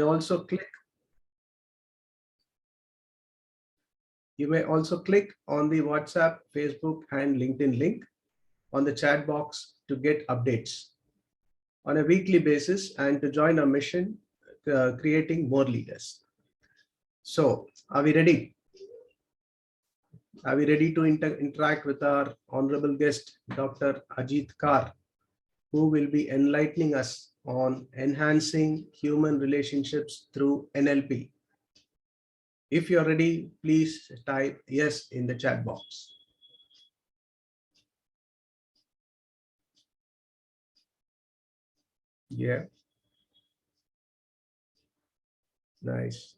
also click You may also click on the WhatsApp, Facebook, and LinkedIn link on the chat box to get updates on a weekly basis and to join our mission, creating more leaders. So, are we ready? Are we ready to interact with our honorable guest, Dr. Ajit Kar, who will be enlightening us on enhancing human relationships through NLP? If you're ready, please type yes in the chat box. Yeah. Nice.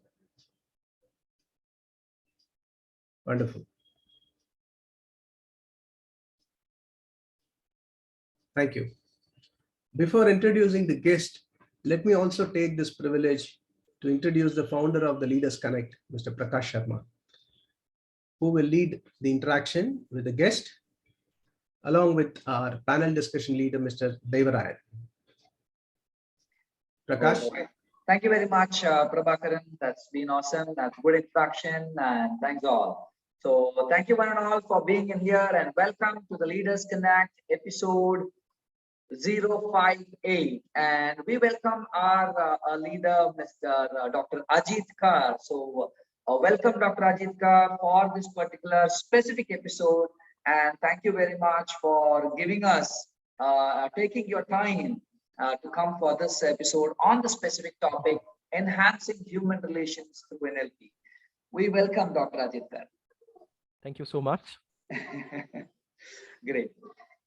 Wonderful. Thank you. Before introducing the guest, let me also take this privilege to introduce the founder of the Leaders Connect, Mr. Prakash Sharma, who will lead the interaction with the guest, along with our panel discussion leader, Mr. Devarayan. Prakash. Oh, thank you very much, Prabhakaran. That's been awesome. That's good introduction, and thanks all. So thank you one and all for being in here, and welcome to the Leaders Connect episode 058. And we welcome our leader, Mr. Dr. Ajit Kar. So welcome, Dr. Ajit Kar, for this particular specific episode. And thank you very much for giving us, taking your time to come for this episode on the specific topic, enhancing human relations through NLP. We welcome Dr. Ajit Kar. Thank you so much. Great.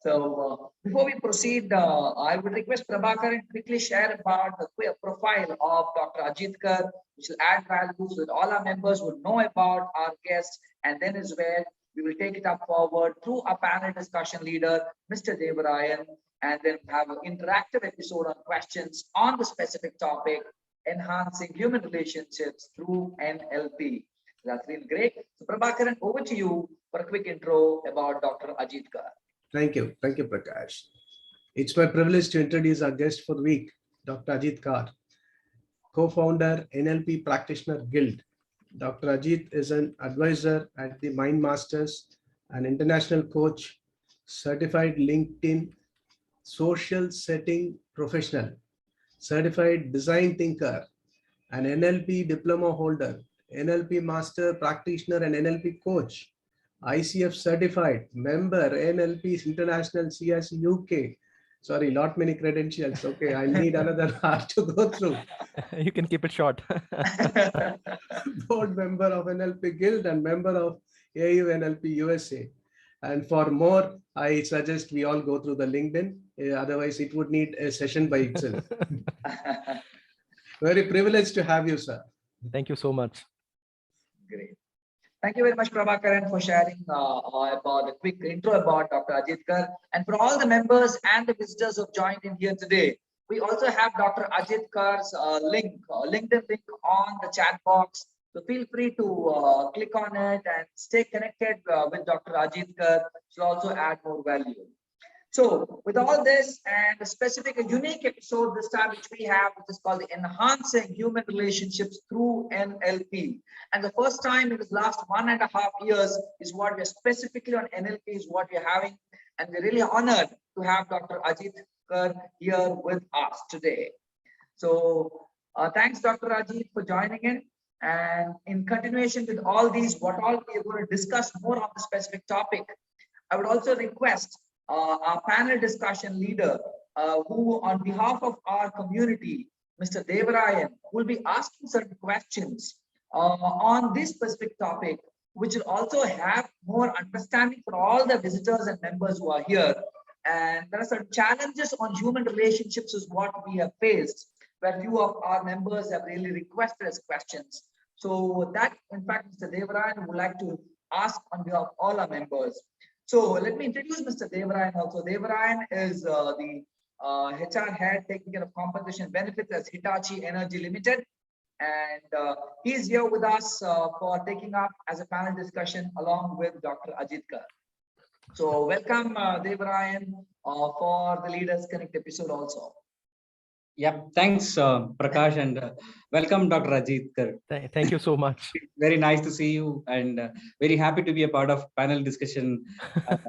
So before we proceed, I would request Prabhakaran quickly share about the profile of Dr. Ajit Kar, which will add value so that all our members would know about our guest, and then as well, we will take it up forward through our panel discussion leader, Mr. Devarayan, and then have an interactive episode on questions on the specific topic, enhancing human relationships through NLP. That's been great. So Prabhakaran, over to you for a quick intro about Dr. Ajit Kar. Thank you. Thank you, Prakash. It's my privilege to introduce our guest for the week, Dr. Ajit Kar, co-founder, NLP Practitioner Guild. Dr. Ajit is an advisor at the Mind Masters, an international coach, certified LinkedIn social setting professional, certified design thinker, an NLP diploma holder, NLP master practitioner and NLP coach, ICF certified, member, NLP International CSE UK. Sorry, lot many credentials. Okay, I need another hour to go through. You can keep it short. Board member of NLP Guild and member of AU NLP USA. And for more, I suggest we all go through the LinkedIn. Otherwise, it would need a session by itself. Very privileged to have you, sir. Thank you so much. Great. Thank you very much, Prabhakaran, for sharing about a quick intro about Dr. Ajit Kar. And for all the members and the visitors who have joined in here today, we also have Dr. Ajit Kar's LinkedIn link on the chat box. So feel free to click on it and stay connected with Dr. Ajit Kar. It will also add more value. So with all this and a unique episode this time, which we have, which is called Enhancing Human Relationships Through NLP. And the first time in the last 1.5 years is what we're specifically on NLP is what we're having. And we're really honored to have Dr. Ajit Kar here with us today. So thanks, Dr. Ajit, for joining in. And in continuation with all these, what all we are going to discuss more on the specific topic, I would also request our panel discussion leader, who on behalf of our community, Mr. Devarayan, will be asking certain questions on this specific topic, which will also have more understanding for all the visitors and members who are here. And there are some challenges on human relationships is what we have faced, where few of our members have really requested as questions. So that, in fact, Mr. Devarayan would like to ask on behalf of all our members. So let me introduce Mr. Devarayan also. Devarayan is the HR head taking care of compensation benefits as Hitachi Energy Limited. And he's here with us for taking up as a panel discussion along with Dr. Ajit Kar. So welcome Devarayan for the Leaders Connect episode also. Yeah, thanks, Prakash, and welcome, Dr. Ajit Kar. Thank you so much. Very nice to see you, and very happy to be a part of panel discussion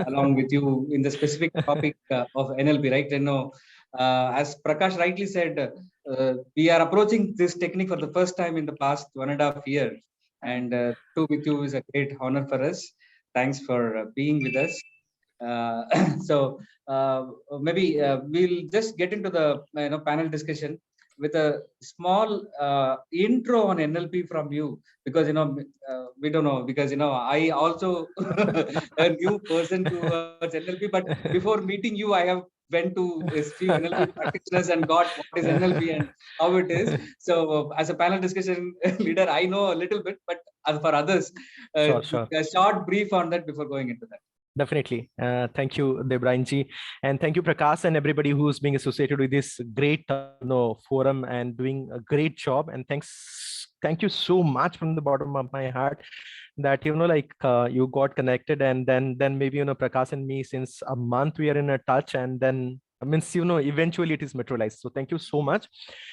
along with you in the specific topic of NLP. Right? You know, as Prakash rightly said, we are approaching this technique for the first time in the past 1.5 years, and to with you is a great honor for us. Thanks for being with us. Uh, so maybe we'll just get into the panel discussion with a small intro on NLP from you, because we don't know, because I also a new person towards NLP, but before meeting you I have went to a few NLP practitioners and got what is NLP and how it is. So as a panel discussion leader, I know a little bit, but for others, Sure. a short brief on that before going into that. Definitely. Thank you, Debryanji, and thank you, Prakash, and everybody who's being associated with this great forum and doing a great job. And thank you so much from the bottom of my heart that you got connected, and then maybe Prakash and me, since a month we are in a touch, and then means eventually it is materialized. So thank you so much,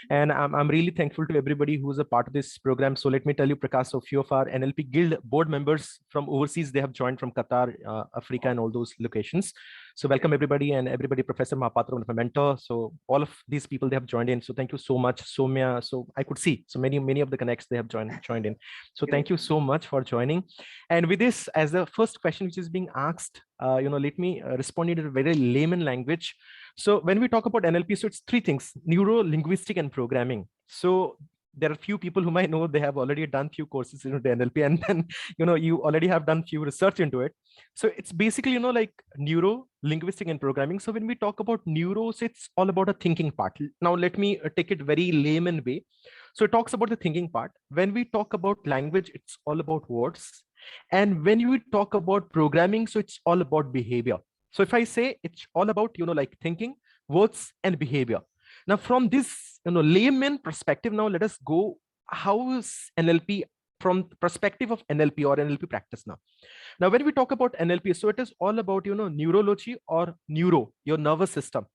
and I'm really thankful to everybody who's a part of this program. So let me tell you, Prakash, a few of our NLP Guild board members from overseas, they have joined from Qatar, Africa, and all those locations. So welcome everybody, and everybody, Professor Mahapatra, one of my mentor. So all of these people, they have joined in. So thank you so much, Somya. So I could see so many of the connects, they have joined in. So thank you so much for joining. And with this as the first question which is being asked, let me respond in a very layman language. So when we talk about NLP, so it's three things: neuro, linguistic, and programming. So there are few people whom I know, they have already done few courses into the NLP, and then you already have done few research into it. So it's basically like neuro, linguistic, and programming. So when we talk about neuros, it's all about a thinking part. Now let me take it very layman way. So it talks about the thinking part. When we talk about language, it's all about words. And when we talk about programming, so it's all about behavior. So if I say it's all about, thinking, words, and behavior. Now, from this, layman perspective, now let us go. How is NLP from the perspective of NLP or NLP practice now? Now, when we talk about NLP, so it is all about, neurology or neuro, your nervous system,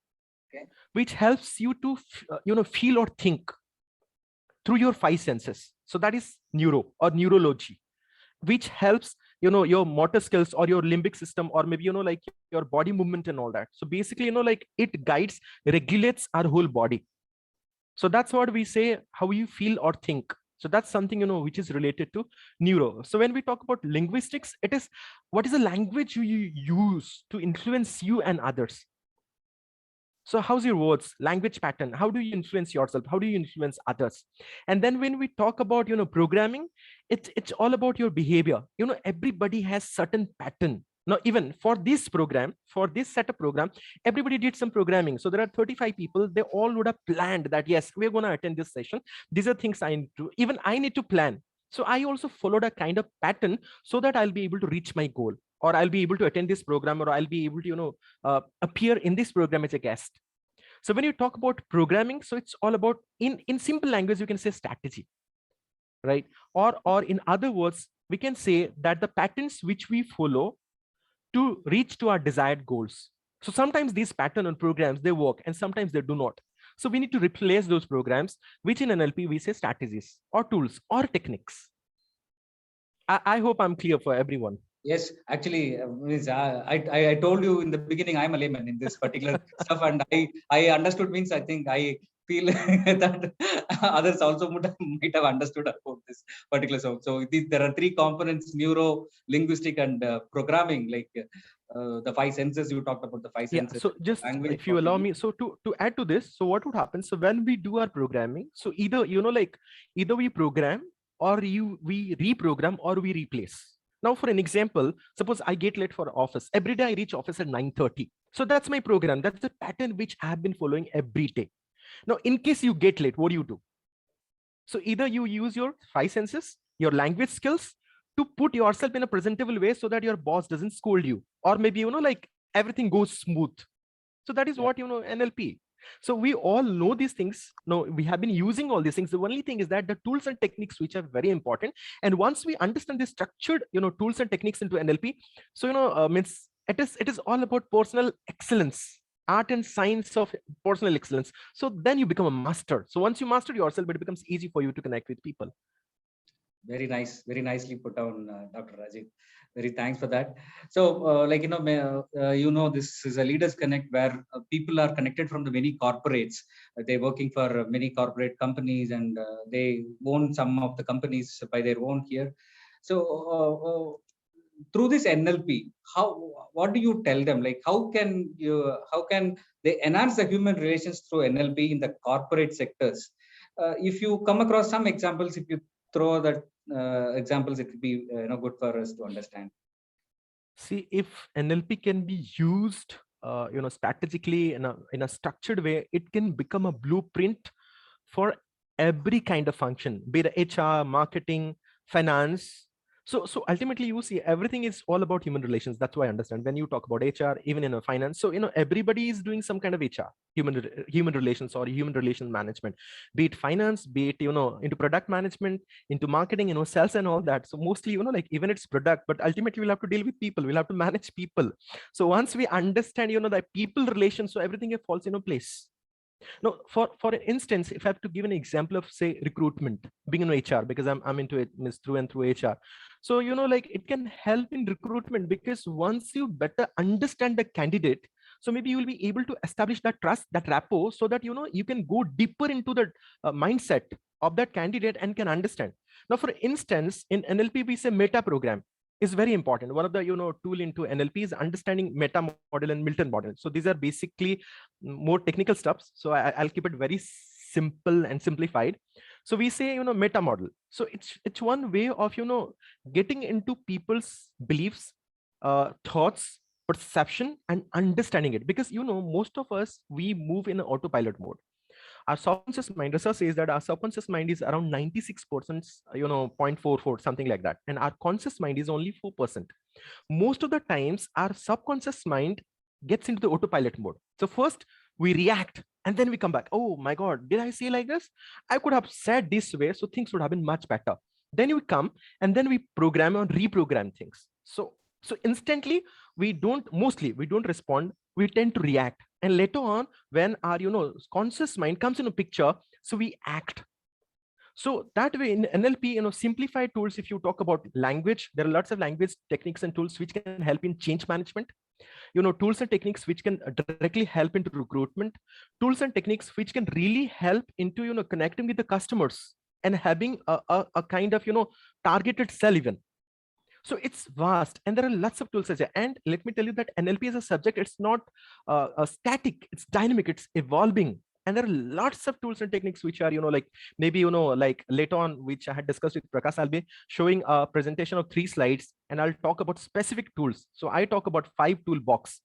Okay. which helps you to, feel or think through your five senses. So that is neuro or neurology, which helps your motor skills or your limbic system, or maybe your body movement and all that. So basically it guides, regulates our whole body. So that's what we say, how you feel or think. So that's something which is related to neuro. So when we talk about linguistics, it is what is the language you use to influence you and others. So how's your words, language pattern? How do you influence yourself? How do you influence others? And then when we talk about, programming, it's all about your behavior. Everybody has certain pattern. Now, even for this program, for this setup program, everybody did some programming. So there are 35 people. They all would have planned that, yes, we're going to attend this session. These are things I need to, even I need to plan. So I also followed a kind of pattern so that I'll be able to reach my goal, or I'll be able to attend this program, or I'll be able to, appear in this program as a guest. So when you talk about programming, so it's all about, in simple language, you can say strategy, right? Or in other words, we can say that the patterns which we follow to reach to our desired goals. So sometimes these pattern and programs, they work, and sometimes they do not. So we need to replace those programs, which in NLP we say strategies or tools or techniques. I hope I'm clear for everyone. Yes, actually, I told you in the beginning, I'm a layman in this particular stuff, and I understood means I think I feel that others also might have understood about this particular stuff. So there are three components: neuro, linguistic, and programming. Like the five senses you talked about, the five senses. Yeah. So just if you allow me, so to add to this, so what would happen? So when we do our programming, so either either we program, or we reprogram, or we replace. Now, for an example, suppose I get late for office. Every day I reach office at 9:30. So that's my program. That's the pattern which I have been following every day. Now, in case you get late, what do you do? So either you use your five senses, your language skills, to put yourself in a presentable way so that your boss doesn't scold you, or maybe, everything goes smooth. So that is what, NLP. So we all know these things. No, we have been using all these things. The only thing is that the tools and techniques which are very important. And once we understand the structured, tools and techniques into NLP, so means it is all about personal excellence. art and science of personal excellence. So then you become a master. So once you master yourself, it becomes easy for you to connect with people. Very nice, very nicely put down, Dr. Rajiv. Very thanks for that. So, this is a Leaders Connect where people are connected from the many corporates. They're working for many corporate companies, and they own some of the companies by their own here. So, through this NLP, what do you tell them? Like, how can they enhance the human relations through NLP in the corporate sectors? If you come across some examples, if you throw that examples, it would be good for us to understand. See, if NLP can be used strategically in a structured way, it can become a blueprint for every kind of function, be it HR, marketing, finance. So ultimately, you see, everything is all about human relations. That's why I understand when you talk about HR, even in a finance. So everybody is doing some kind of HR, human relations or human relations management, be it finance, be it into product management, into marketing, sales and all that. So mostly like even it's product, but ultimately we'll have to deal with people. We'll have to manage people. So once we understand that people relations, so everything falls into place. Now, for instance, if I have to give an example of, say, recruitment, being in HR, because I'm into it through and through HR. So, like it can help in recruitment, because once you better understand the candidate, so maybe you will be able to establish that trust, that rapport, so that, you can go deeper into the mindset of that candidate and can understand. Now, for instance, in NLP, we say meta program is very important. One of the tool into NLP is understanding meta model and Milton model. So these are basically more technical stuff. So I'll keep it very simple and simplified. So we say meta model. So it's one way of getting into people's beliefs, thoughts, perception, and understanding it. Because most of us, we move in an autopilot mode. Our subconscious mind, research says that our subconscious mind is around 96%, 0.44, something like that. And our conscious mind is only 4%. Most of the times, our subconscious mind gets into the autopilot mode. So first we react and then we come back. Oh my God, did I say like this? I could have said this way, so things would have been much better. Then you come and then we program and reprogram things. So instantly we don't respond. We tend to react. And later on, when our conscious mind comes in a picture, so we act. So that way in NLP, simplified tools, if you talk about language, there are lots of language techniques and tools which can help in change management. Tools and techniques which can directly help into recruitment, tools and techniques which can really help into connecting with the customers and having a kind of targeted sell even. So it's vast, and there are lots of tools. And let me tell you that NLP as a subject, it's not static, it's dynamic, it's evolving. And there are lots of tools and techniques which are, like maybe, like later on, which I had discussed with Prakash, I'll be showing a presentation of 3 slides and I'll talk about specific tools. So I talk about 5 toolbox.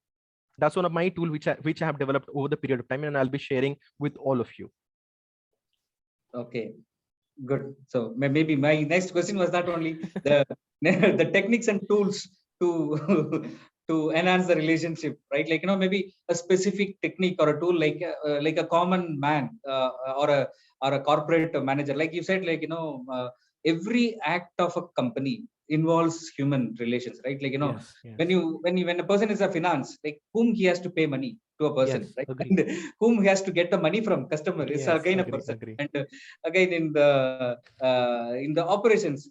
That's one of my tool which I have developed over the period of time, and I'll be sharing with all of you. Okay, good. So maybe my next question was not only the techniques and tools to to enhance the relationship, right? Like maybe a specific technique or a tool, like a common man or a corporate manager, like you said, like every act of a company involves human relations, right? Like Yes. when a person is a finance, like whom he has to pay money to a person, Yes, right? agree. And whom he has to get the money from, customer is Yes, again a agree, person. agree. And again in the operations,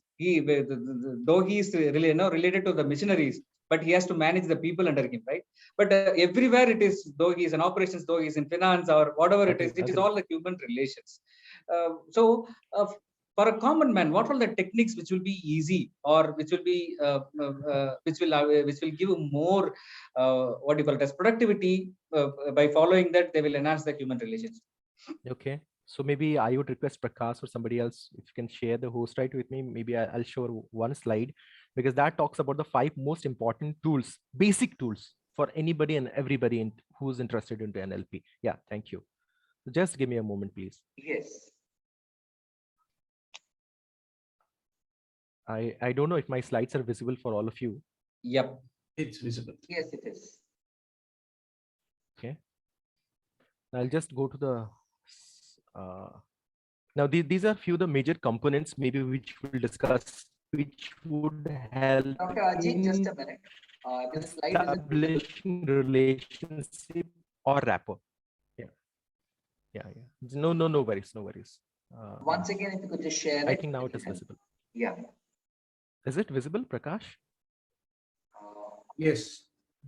though he is really related to the missionaries, but he has to manage the people under him, right? But everywhere it is, though he is in operations, though he is in finance or whatever it is all the human relations. So for a common man, what are the techniques which will be easy, or which will be which will give more what do you call it as productivity? By following that, they will enhance the human relations. Okay. So maybe I would request Prakash or somebody else, if you can share the host right with me, maybe I'll show one slide, because that talks about the 5 most important tools, basic tools for anybody and everybody who's interested into NLP. Yeah, thank you. Just give me a moment, please. Yes. I don't know if my slides are visible for all of you. Yep. It's visible. Yes, it is. Okay. I'll just go to the now these are few of the major components maybe which we'll discuss, which would help Dr. Ajit, just a minute. This slide isn't visible. establishing relationship or rapport. Yeah. No worries, no worries. Once again, if you could just share I it. think now it is visible. Yeah. Is it visible, Prakash? Yes.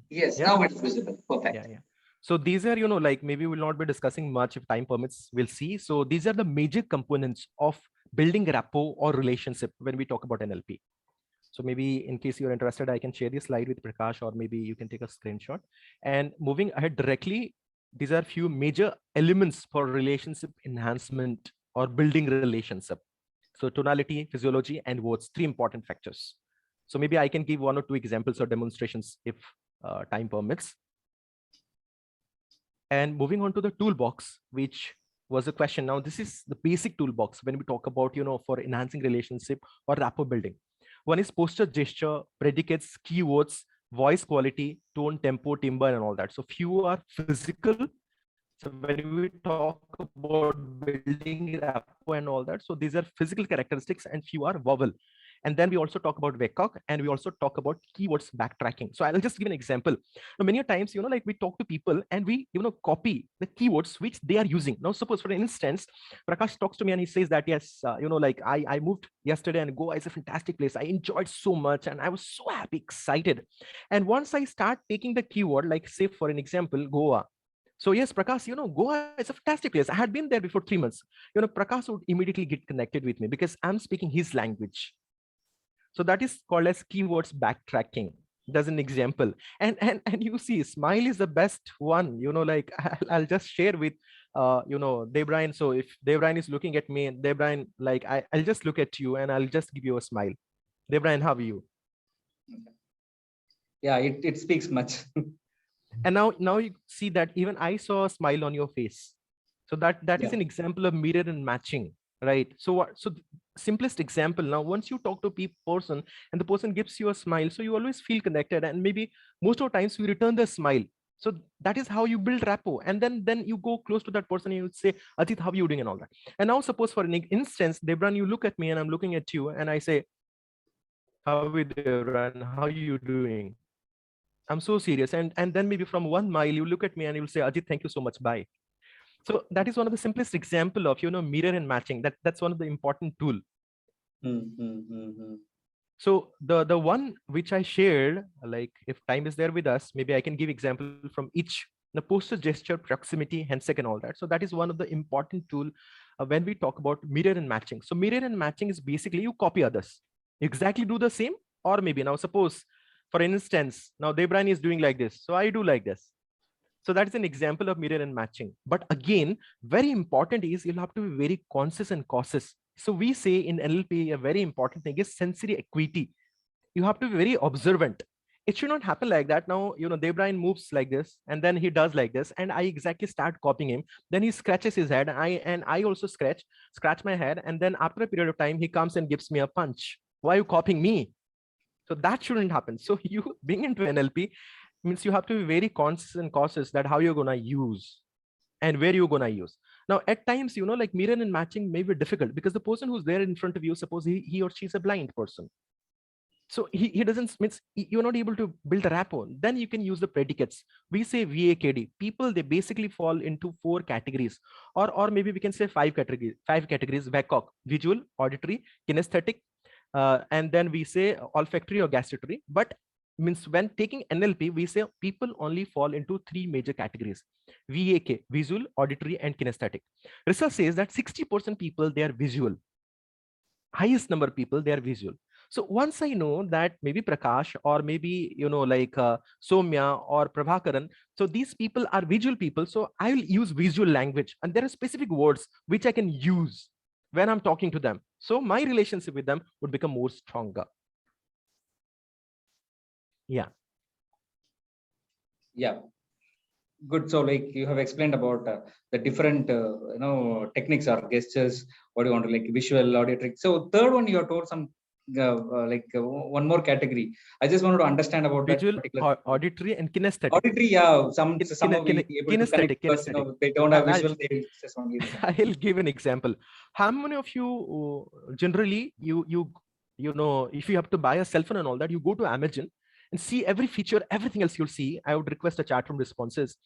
Yes, Yeah. now it's visible. Perfect. Yeah. So these are, like maybe we'll not be discussing much if time permits, we'll see. So these are the major components of building rapport or relationship when we talk about NLP. So maybe in case you're interested, I can share this slide with Prakash, or maybe you can take a screenshot. And moving ahead directly, these are few major elements for relationship enhancement or building relationship. So tonality, physiology, and words, 3 important factors. So maybe I can give 1 or 2 examples or demonstrations if time permits. And moving on to the toolbox, which was a question. Now, this is the basic toolbox when we talk about, for enhancing relationship or rapport building. One is posture, gesture, predicates, keywords, voice quality, tone, tempo, timbre, and all that. So few are physical. So when we talk about building rapport and all that, so these are physical characteristics and few are verbal. And then we also talk about VECOG, and we also talk about keywords backtracking. So I'll just give an example. Now, many times, like we talk to people and we, copy the keywords which they are using. Now, suppose for instance, Prakash talks to me and he says that, yes, like I moved yesterday and Goa is a fantastic place. I enjoyed so much and I was so happy, excited. And once I start taking the keyword, like say for an example, Goa. So yes, Prakash, Goa is a fantastic place. I had been there before 3 months. Prakash would immediately get connected with me because I'm speaking his language. So that is called as keywords backtracking. That's an example. And you see, smile is the best one. Like I'll just share with Debrian. So if Debrian is looking at me, Debrian, like I'll just look at you and I'll just give you a smile. Debrian, how are you? Yeah, it speaks much. And now you see that even I saw a smile on your face. So that is an example of mirror and matching, right? So simplest example. Now, once you talk to a person and the person gives you a smile, so you always feel connected, and maybe most of the times we return the smile. So that is how you build rapport. And then you go close to that person and you would say, Ajit, how are you doing and all that. And now suppose for an instance, Debran, you look at me and I'm looking at you and I say, how are you, Debran? How are you doing? I'm so serious. And then maybe from 1 mile, you look at me and you will say, Ajit, thank you so much. Bye. So that is one of the simplest example of, mirror and matching. That's one of the important tool. So the one which I shared, like if time is there with us, maybe I can give example from each, the posture, gesture, proximity, handshake, and all that. So that is one of the important tool when we talk about mirror and matching. So mirror and matching is basically you copy others, you exactly do the same, or maybe now suppose, for instance, now Debrani is doing like this, so I do like this. So that is an example of mirror and matching. But again, very important is you'll have to be very conscious and cautious. So we say in NLP, a very important thing is sensory acuity. You have to be very observant. It should not happen like that. Now, Debrian moves like this, and then he does like this, and I exactly start copying him. Then he scratches his head, and I also scratch my head. And then after a period of time, he comes and gives me a punch. Why are you copying me? So that shouldn't happen. So you being into NLP means you have to be very conscious and cautious that how you're going to use and where you're going to use. Now, at times, like mirror and matching may be difficult because the person who's there in front of you, suppose he or she is a blind person. So he doesn't, means you're not able to build a rapport. Then you can use the predicates. We say VAKD. People, they basically fall into 4 categories, or maybe we can say 5 categories. 5 categories: VACOG, visual, auditory, kinesthetic, and then we say olfactory or gustatory. But means when taking NLP, we say people only fall into 3 major categories: VAK, visual, auditory, and kinesthetic. Research says that 60% people, they are visual. Highest number of people, they are visual. So once I know that maybe Prakash or maybe, like Soumya or Prabhakaran, so these people are visual people. So I will use visual language, and there are specific words which I can use when I'm talking to them. So my relationship with them would become more stronger. Yeah. Yeah. Good. So like you have explained about the different, techniques or gestures, what you want to like visual, auditory. So third one, you have told some one more category. I just wanted to understand about visual, that particular auditory, and kinesthetic. Auditory, yeah. Some will be able to connect because they don't have visual. They just only. I'll give an example. How many of you generally if you have to buy a cell phone and all that, you go to Amazon and see every feature, everything else you'll see. I would request a chat room responses.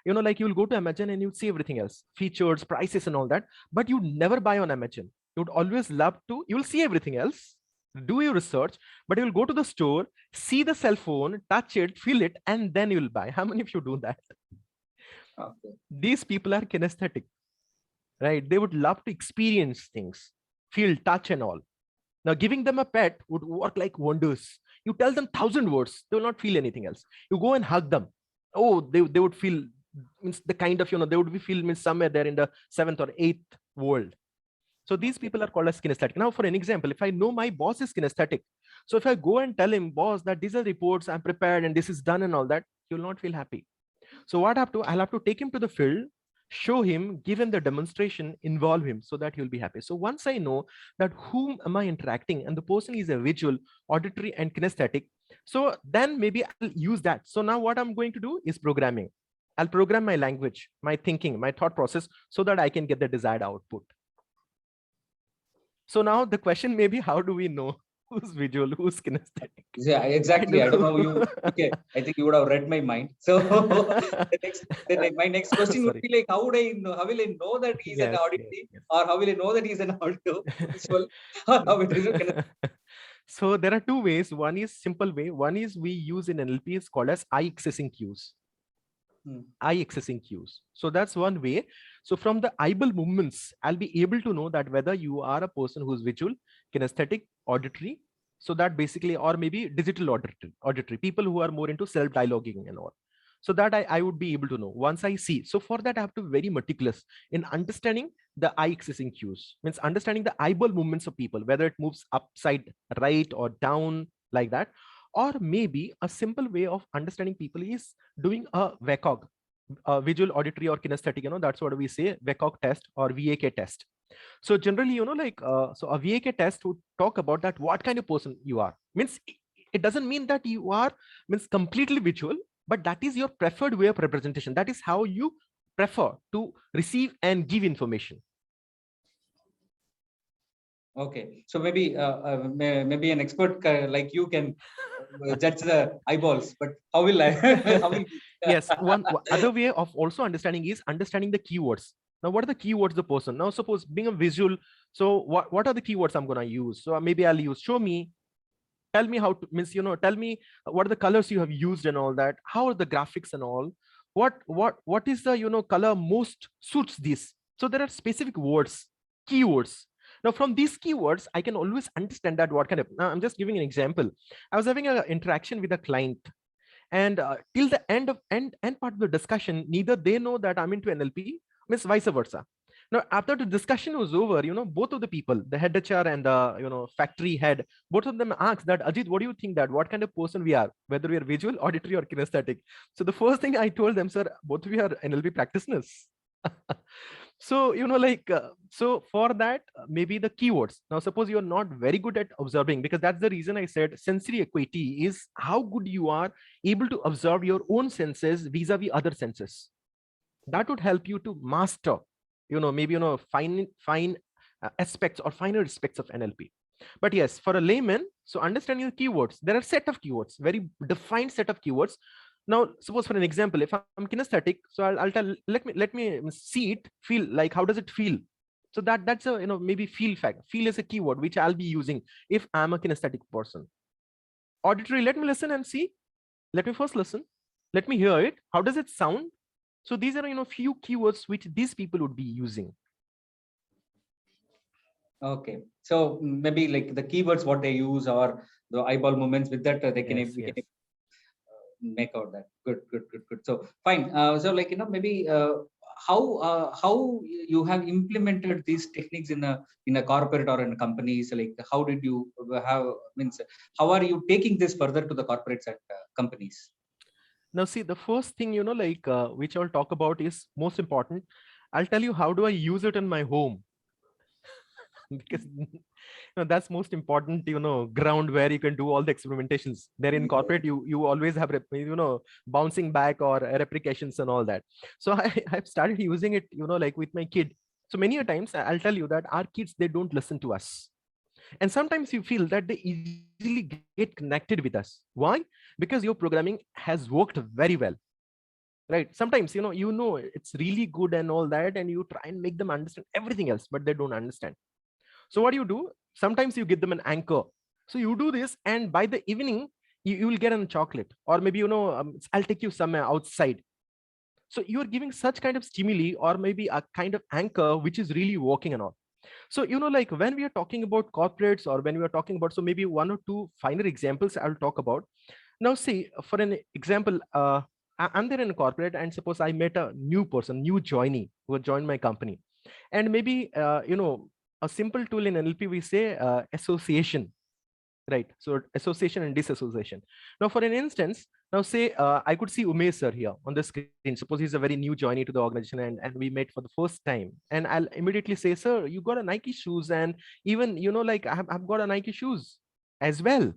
Like you'll go to Amazon and you'll see everything else, features, prices and all that, but you never buy on Amazon. You would always love to, you'll see everything else, do your research, but you'll go to the store, see the cell phone, touch it, feel it, and then you'll buy. How many of you do that? Okay. These people are kinesthetic, right? They would love to experience things, feel, touch and all. Now, giving them a pet would work like wonders. You tell them 1,000 words, they will not feel anything else. You go and hug them. Oh, they would feel, means the kind of, they would be feel means somewhere there in the 7th or 8th world. So these people are called as kinesthetic. Now, for an example, if I know my boss is kinesthetic, so if I go and tell him, boss, that these are reports, I'm prepared and this is done and all that, he will not feel happy. So what I'll have to take him to the field, show him, give him the demonstration, involve him so that he'll be happy. So once I know that whom am I interacting and the person is a visual, auditory and kinesthetic, so then maybe I'll use that. So now what I'm going to do is programming. I'll program my language, my thinking, my thought process so that I can get the desired output. So now the question may be, how do we know who's visual, who's kinesthetic? Yeah, exactly. I don't know you. Okay, I think you would have read my mind. So my next question would be like, how would I know? How will I know that he's an auditory, or how will I know that he's an audio visual? How it is So there are two ways. One is simple way. One is we use in NLP is called as eye accessing cues. Eye accessing cues. So that's one way. So from the eyeball movements, I'll be able to know that whether you are a person who's visual, kinesthetic, auditory. So that basically, or maybe digital auditory, people who are more into self-dialoguing and all. So that I would be able to know once I see. So for that, I have to be very meticulous in understanding the eye accessing cues, means understanding the eyeball movements of people, whether it moves upside, right or down like that. Or maybe a simple way of understanding people is doing a VACOG, visual, auditory or kinesthetic, that's what we say, VACOG test or VAK test. So generally, so a VAK test would talk about that what kind of person you are. Means it doesn't mean that you are means completely visual, but that is your preferred way of representation. That is how you prefer to receive and give information. Okay, so maybe maybe an expert like you can judge the eyeballs, but how will I? How will... Yes, one other way of also understanding is understanding the keywords. Now, what are the keywords the person? Now, suppose being a visual, so what are the keywords I'm gonna use? So maybe I'll use show me, tell me how to, means tell me what are the colors you have used and all that. How are the graphics and all? What is the color most suits this? So there are specific words, keywords. Now, from these keywords, I can always understand that what kind of. Now, I'm just giving an example. I was having an interaction with a client, and till the end part of the discussion, neither they know that I'm into NLP, means vice versa. Now, after the discussion was over, both of the people, the head HR and the factory head, both of them asked that, Ajit, what do you think that what kind of person we are, whether we are visual, auditory, or kinesthetic? So the first thing I told them, sir, both of you are NLP practitioners. So, so for that, maybe the keywords. Now, suppose you're not very good at observing, because that's the reason I said sensory acuity is how good you are able to observe your own senses vis-a-vis other senses. That would help you to master, maybe, fine aspects or finer aspects of NLP. But yes, for a layman, so understanding the keywords, there are a set of keywords, very defined set of keywords. Now, suppose for an example, if I'm kinesthetic, so I'll tell, let me see it, feel like, how does it feel? So that's a, maybe feel fact. Feel is a keyword which I'll be using if I'm a kinesthetic person. Auditory, let me listen and see. Let me first listen. Let me hear it. How does it sound? So these are, few keywords which these people would be using. Okay, so maybe like the keywords what they use or the eyeball movements, with that they can, Yes, we yes. can make out that. Good. So fine. So like maybe how you have implemented these techniques in a corporate or in companies? So like how did you how are you taking this further to the corporates and companies? Now, see, the first thing, which I'll talk about is most important. I'll tell you how do I use it in my home. Because that's most important, ground where you can do all the experimentations. There in corporate, you always have, bouncing back or replications and all that. So I've started using it, like with my kid. So many a times I'll tell you that our kids, they don't listen to us. And sometimes you feel that they easily get connected with us. Why? Because your programming has worked very well, right? Sometimes, it's really good and all that, and you try and make them understand everything else, but they don't understand. So what do you do? Sometimes you give them an anchor. So you do this, and by the evening, you will get a chocolate, or maybe, I'll take you somewhere outside. So you're giving such kind of stimuli, or maybe a kind of anchor, which is really working and all. So, like when we are talking about corporates, or when we are talking about, so maybe one or two finer examples I'll talk about. Now, see, for an example, I'm there in a corporate, and suppose I met a new person, new joinee who had joined my company. And maybe, a simple tool in NLP, we say association, right? So association and disassociation. Now, for an instance, now say I could see Umesh sir here on the screen. Suppose he's a very new joinee to the organization, and we met for the first time. And I'll immediately say, sir, you got a Nike shoes, and even, like I've got a Nike shoes as well.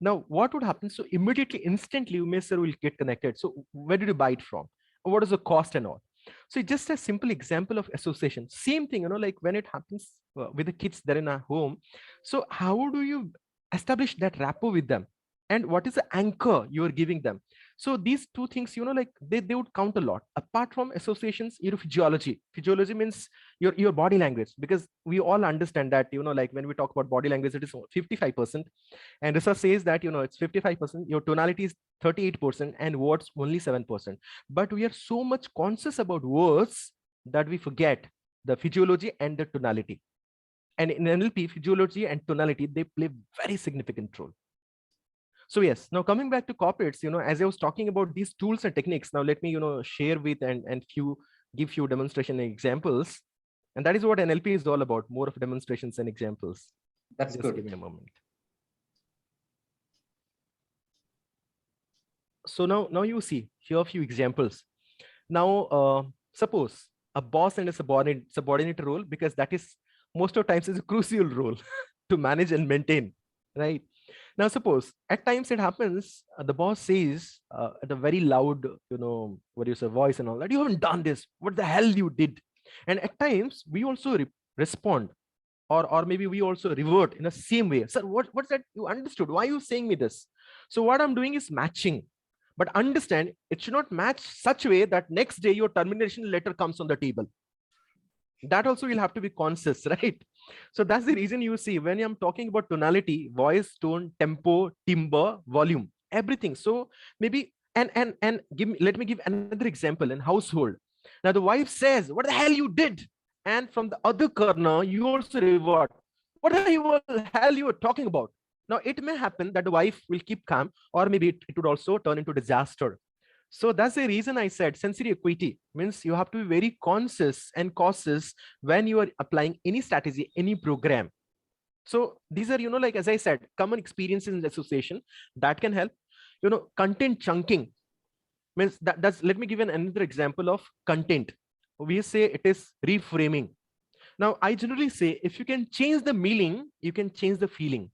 Now, what would happen? So immediately, instantly, Umesh sir will get connected. So where did you buy it from? What is the cost and all? So just a simple example of association. Same thing, like when it happens with the kids that are in our home. So how do you establish that rapport with them? And what is the anchor you are giving them? So these two things, like they would count a lot. Apart from associations, physiology. Physiology means your body language, because we all understand that, like when we talk about body language, it is 55%. And research says that, it's 55%, your tonality is 38%, and words only 7%. But we are so much conscious about words that we forget the physiology and the tonality. And in NLP, physiology and tonality, they play very significant role. So yes, now coming back to corporates, as I was talking about these tools and techniques, now let me, share with and give few demonstration examples. And that is what NLP is all about, more of demonstrations and examples. That's Just good. give me a moment. So now you see here a few examples. Now, suppose a boss and a subordinate role, because that is most of times is a crucial role to manage and maintain, right? Now, suppose at times it happens, the boss says at a very loud, what do you say, voice and all that, you haven't done this. What the hell you did? And at times we also respond, or maybe we also revert in the same way. Sir, what's that? You understood? Why are you saying me this? So what I'm doing is matching. But understand, it should not match such a way that next day your termination letter comes on the table. That also you'll have to be conscious, right? So that's the reason you see when I'm talking about tonality, voice, tone, tempo, timbre, volume, everything. So maybe and let me give another example in household. Now the wife says, "What the hell you did?" And from the other corner, you also revert, "What the hell you were talking about?" Now it may happen that the wife will keep calm, or maybe it would also turn into disaster. So that's the reason I said sensory equity means you have to be very conscious and cautious when you are applying any strategy, any program. So these are, like, as I said, common experiences in the association that can help. Content chunking means that's, let me give another example of content. We say it is reframing. Now, I generally say if you can change the meaning, you can change the feeling.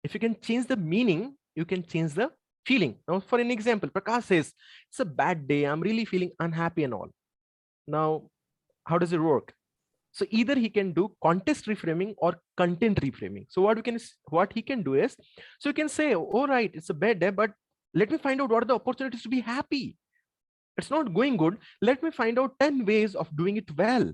If you can change the meaning, you can change the feeling. Now, for an example, Prakash says, it's a bad day. I'm really feeling unhappy and all. Now, how does it work? So either he can do context reframing or content reframing. So what he can do is, so you can say, all right, it's a bad day, but let me find out what are the opportunities to be happy. It's not going good. Let me find out 10 ways of doing it well.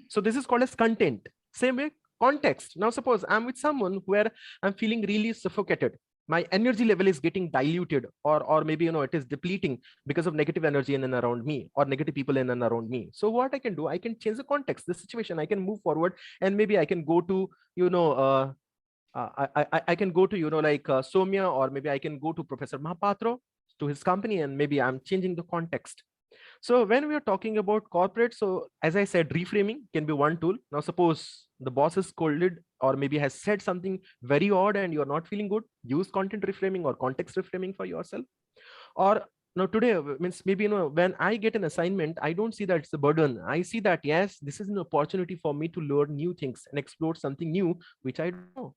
So this is called as content. Same way, context. Now, suppose I'm with someone where I'm feeling really suffocated. My energy level is getting diluted, or maybe, it is depleting because of negative energy in and around me, or negative people in and around me. So what I can do, I can change the context, the situation. I can move forward, and maybe I can go to, I can go to, like Somya, or maybe I can go to Professor Mahapatra to his company, and maybe I'm changing the context. So when we are talking about corporate, so as I said, reframing can be one tool. Now, suppose the boss is scolded, or maybe has said something very odd and you're not feeling good, use content reframing or context reframing for yourself. Or now today means maybe, when I get an assignment, I don't see that it's a burden. I see that, yes, this is an opportunity for me to learn new things and explore something new, which I don't know.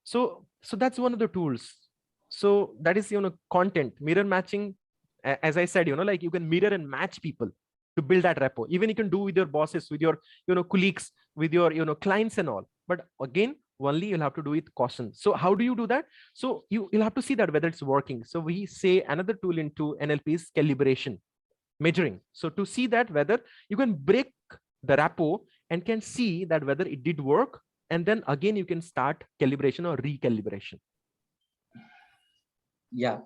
So that's one of the tools. So that is, content, mirror matching. As I said, like you can mirror and match people. to build that rapport. Even you can do with your bosses, with your colleagues, with your clients and all. But again, only you'll have to do with caution. So how do you do that? So you'll have to see that whether it's working. So we say another tool into NLP is calibration, measuring. So to see that whether you can break the rapport and can see that whether it did work, and then again you can start calibration or recalibration. Yeah.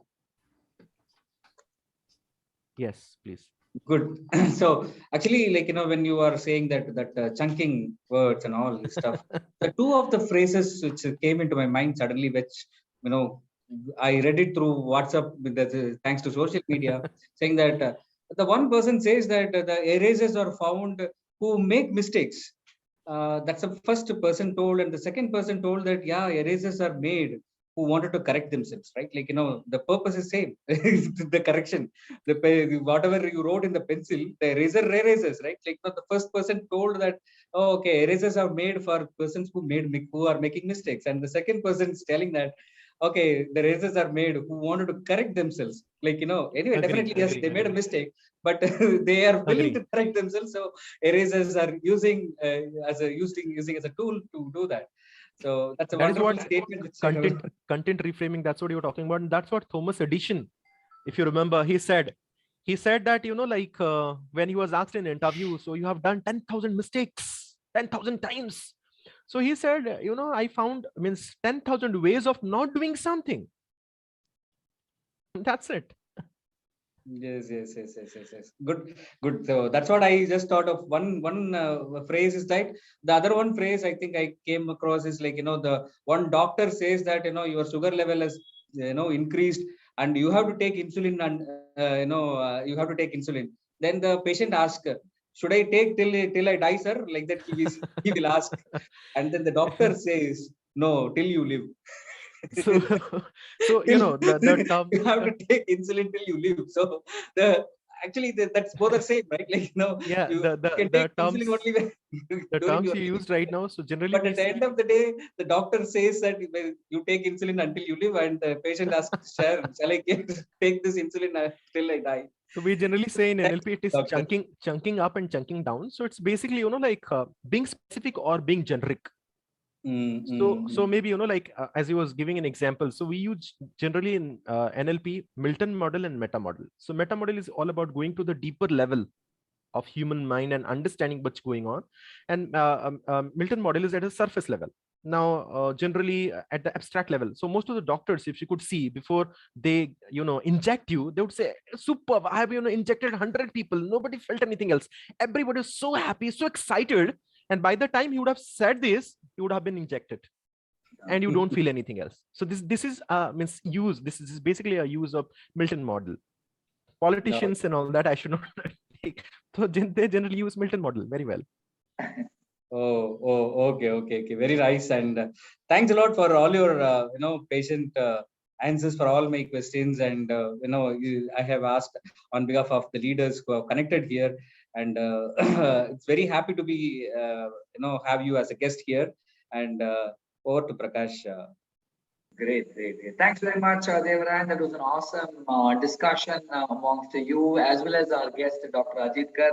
Yes, please. Good. So actually, like, when you are saying that chunking words and all this stuff, the two of the phrases which came into my mind suddenly, which, I read it through WhatsApp with thanks to social media, saying that the one person says that the erasers are found who make mistakes. That's the first person told, and the second person told that, yeah, erasers are made who wanted to correct themselves, right? Like, the purpose is same. The correction, whatever you wrote in the pencil, the erasers, right? Like, the first person told that, oh, okay, erasers are made for persons who are making mistakes, and the second person is telling that, okay, the erasers are made who wanted to correct themselves. Like, anyway, definitely, yes, they made a mistake, but they are willing to correct themselves. So erasers are using using as a tool to do that. So that's a wonderful statement. Content reframing, that's what you were talking about. And that's what Thomas Edison, if you remember, he said that, when he was asked in an interview, so you have done 10,000 mistakes, 10,000 times. So he said, I found 10,000 ways of not doing something. That's it. Yes. Good. So that's what I just thought of. One phrase is that. The other one phrase I think I came across is like, the one doctor says that, your sugar level has, increased and you have to take insulin, and you have to take insulin. Then the patient asks, should I take till I die, sir? Like that he will ask. And then the doctor says, no, till you live. So the term, you have to take insulin till you live. So that's both the same, right? Like, yeah, you can the take terms, insulin only when the during terms your you used right now. So generally, but at the end of the day, the doctor says that you take insulin until you live, and the patient asks, shall I take this insulin till I die? So we generally say in NLP it is Doctor. chunking up and chunking down. So it's basically, being specific or being generic. So maybe, as he was giving an example, so we use generally in NLP, Milton model and meta model. So meta model is all about going to the deeper level of human mind and understanding what's going on. And Milton model is at a surface level. Now, generally at the abstract level. So most of the doctors, if you could see before they, inject you, they would say, superb, I have, injected 100 people. Nobody felt anything else. Everybody is so happy, so excited. And by the time he would have said this, you would have been injected and you don't feel anything else. So this is use. This is basically a use of Milton model. Politicians and all that I should not take. So they generally use Milton model very well. Okay. Very nice. And thanks a lot for all your, patient answers for all my questions. And, I have asked on behalf of the leaders who have connected here. And it's very happy to be, have you as a guest here. And over to Prakash. Great. Thanks very much, Devarajan. That was an awesome discussion amongst you as well as our guest, Dr. Ajit Kar.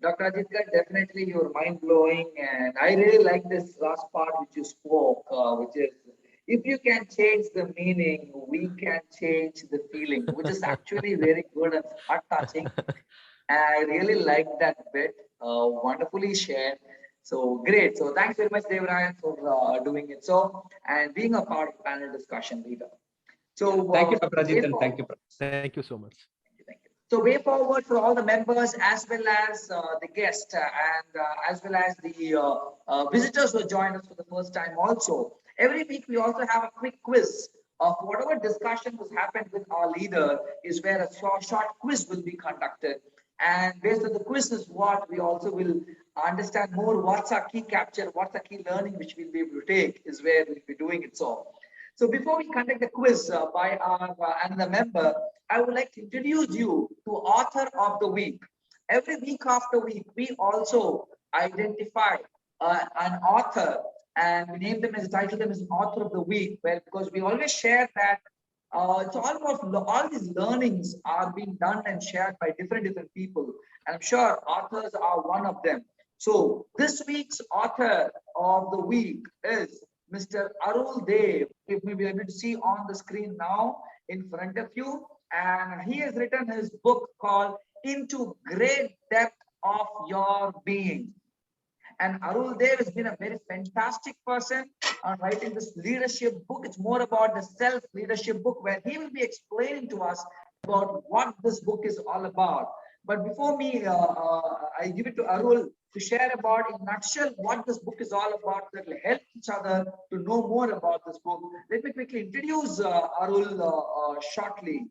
Dr. Ajit Kar, definitely you're mind-blowing, and I really like this last part which you spoke, which is, if you can change the meaning, we can change the feeling, which is actually very good and heart-touching. And I really like that bit, wonderfully shared. So great. So thanks very much, Devarajan, for doing it so and being a part of panel discussion leader. So thank you, Dr. Ajit, and thank you. Thank you so much. Thank you. So way forward for all the members as well as the guests and as well as the visitors who joined us for the first time also. Every week we also have a quick quiz of whatever discussion was happened with our leader is where a short quiz will be conducted. And based on the quiz is what we also will understand more what's our key capture, what's the key learning which we'll be able to take is where we'll be doing it so. So before we conduct the quiz by our another member, I would like to introduce you to author of the week. Every week after week, we also identify an author and we name them as title them as author of the week. Well, because we always share that It's almost all these learnings are being done and shared by different people. And I'm sure authors are one of them. So this week's author of the week is Mr. Arul Dev. You may be able to see on the screen now in front of you. And he has written his book called Into Great Depth of Your Being. And Arul Dev has been a very fantastic person on writing this leadership book. It's more about the self-leadership book where he will be explaining to us about what this book is all about. But before me, I give it to Arul to share about in a nutshell what this book is all about that will help each other to know more about this book. Let me quickly introduce Arul shortly.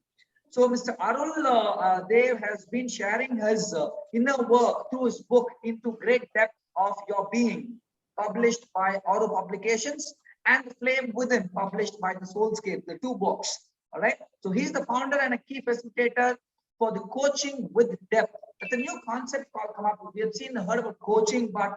So Mr. Arul Dev has been sharing his inner work through his book Into Great Depth of Your Being, published by Auro Publications, and The Flame Within, published by the Soulscape, the two books. All right. So he's the founder and a key facilitator for the coaching with depth. It's a new concept called come up. We have heard about coaching, but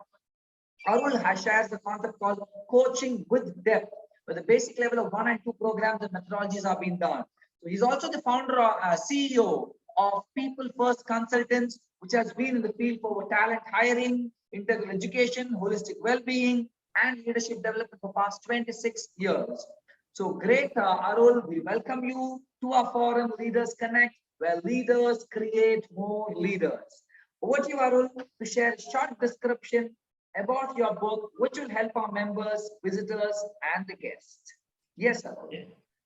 Arul shares the concept called coaching with depth, where the basic level of 1 and 2 programs and methodologies are being done. So he's also the founder or CEO of People First Consultants, which has been in the field for talent hiring, integral education, holistic well-being, and leadership development for past 26 years. So great, Arul, we welcome you to our forum, Leaders Connect, where leaders create more leaders. Over to you, Arul, to share a short description about your book, which will help our members, visitors, and the guests. Yes, Arul.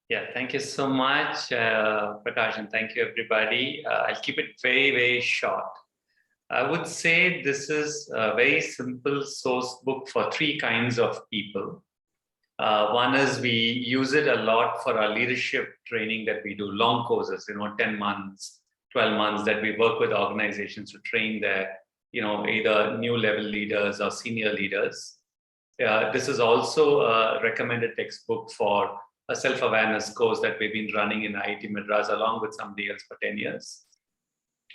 Yeah, thank you so much, Prakash, and thank you, everybody. I'll keep it very, very short. I would say this is a very simple source book for 3 kinds of people. One is we use it a lot for our leadership training that we do, long courses, 10 months, 12 months that we work with organizations to train their, either new level leaders or senior leaders. This is also a recommended textbook for a self-awareness course that we've been running in IIT Madras along with somebody else for 10 years.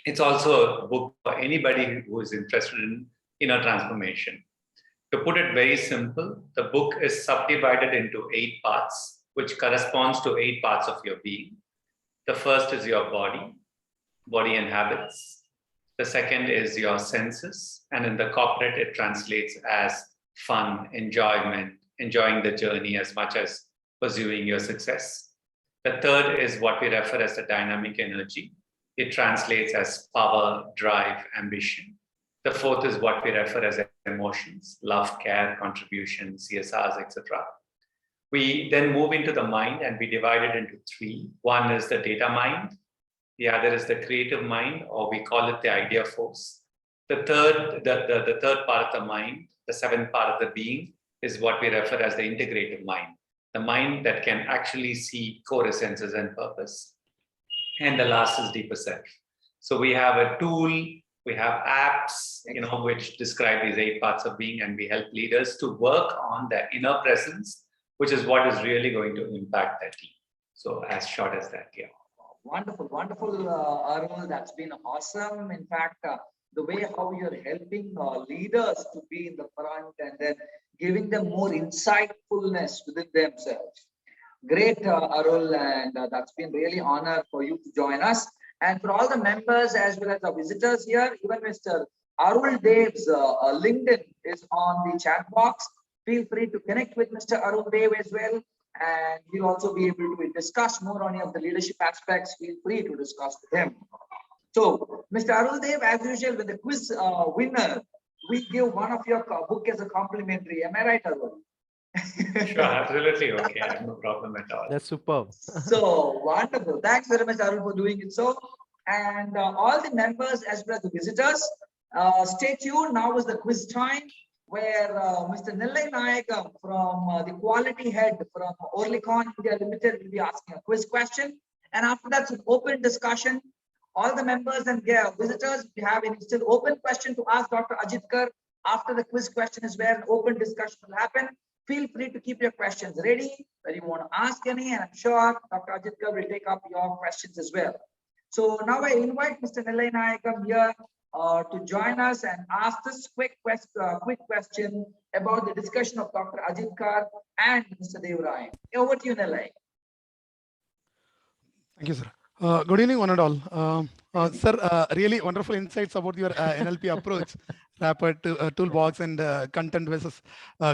It's also a book for anybody who is interested in inner transformation. To put it very simple, the book is subdivided into 8 parts, which corresponds to 8 parts of your being. The first is your body and habits. The second is your senses. And in the corporate, it translates as fun, enjoyment, enjoying the journey as much as pursuing your success. The third is what we refer as the dynamic energy. It translates as power, drive, ambition. The fourth is what we refer as emotions, love, care, contribution, CSRs, etc. We then move into the mind and we divide it into 3. One is the data mind. The other is the creative mind, or we call it the idea force. The third part of the mind, the 7th part of the being, is what we refer as the integrative mind. The mind that can actually see core essences and purpose. And the last is deeper self. So we have a tool, we have apps, which describe these 8 parts of being, and we help leaders to work on their inner presence, which is what is really going to impact their team. So as short as that, yeah. Wonderful, wonderful, Arul. That's been awesome. In fact, the way how you're helping leaders to be in the front and then giving them more insightfulness within themselves. Great, Arul, and that's been really honor for you to join us. And for all the members as well as the visitors here, even Mr. Arul Dev's LinkedIn is on the chat box. Feel free to connect with Mr. Arul Dev as well. And we'll also be able to discuss more on any of the leadership aspects. Feel free to discuss with him. So, Mr. Arul Dev, as usual, with the quiz winner, we give one of your book as a complimentary. Am I right, Arul? Sure, absolutely okay. I have no problem at all. That's superb. So wonderful. Thanks very much, Arul, for doing it so. And all the members as well as the visitors, stay tuned. Now is the quiz time, where Mr. Nellai Nayagam from the quality head from Orlicon India Limited will be asking a quiz question. And after that, it's an open discussion. All the members and visitors, if you have any still open question to ask Dr. Ajit Kar, after the quiz question is where an open discussion will happen. Feel free to keep your questions ready, where you want to ask any, and I'm sure Dr. Ajit Kar will take up your questions as well. So now I invite Mr. Nellai Nayagam here to join us and ask this quick question about the discussion of Dr. Ajit Kar and Mr. Dev Rai. Over to you, Nellai. Thank you, sir. Good evening, one and all. Sir, really wonderful insights about your NLP approach, rapid toolbox and content versus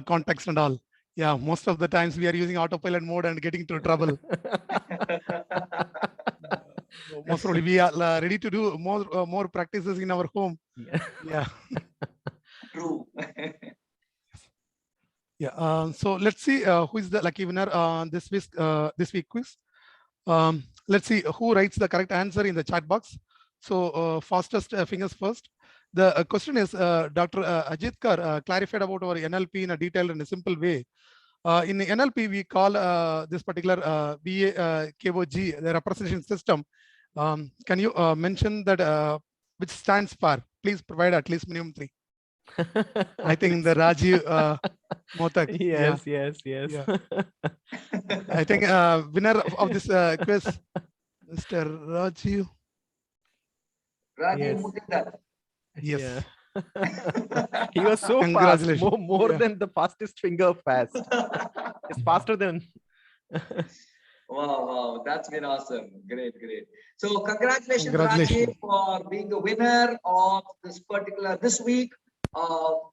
context and all. Yeah, most of the times we are using autopilot mode and getting into trouble. Most probably we are ready to do more practices in our home. Yeah. True. Yeah. So let's see who is the lucky winner this week quiz. Let's see who writes the correct answer in the chat box. So fastest fingers first. The question is, Dr. Ajit Kar clarified about our NLP in a detailed and a simple way. In NLP, we call this particular BAKOG, the representation system. Can you mention that which stands for? Please provide at least minimum 3. I think the Rajiv Motak. Yes, Yeah. yes, yes. Yeah. I think winner of this quiz, Mr. Rajiv. Rajiv Yes. Mutindar. Yes. Yeah. He was so fast, Congratulations. more Yeah. than the fastest finger fast. It's faster than. Wow, that's been awesome. Great. So congratulations, Congratulations. Rajiv, for being the winner of this week.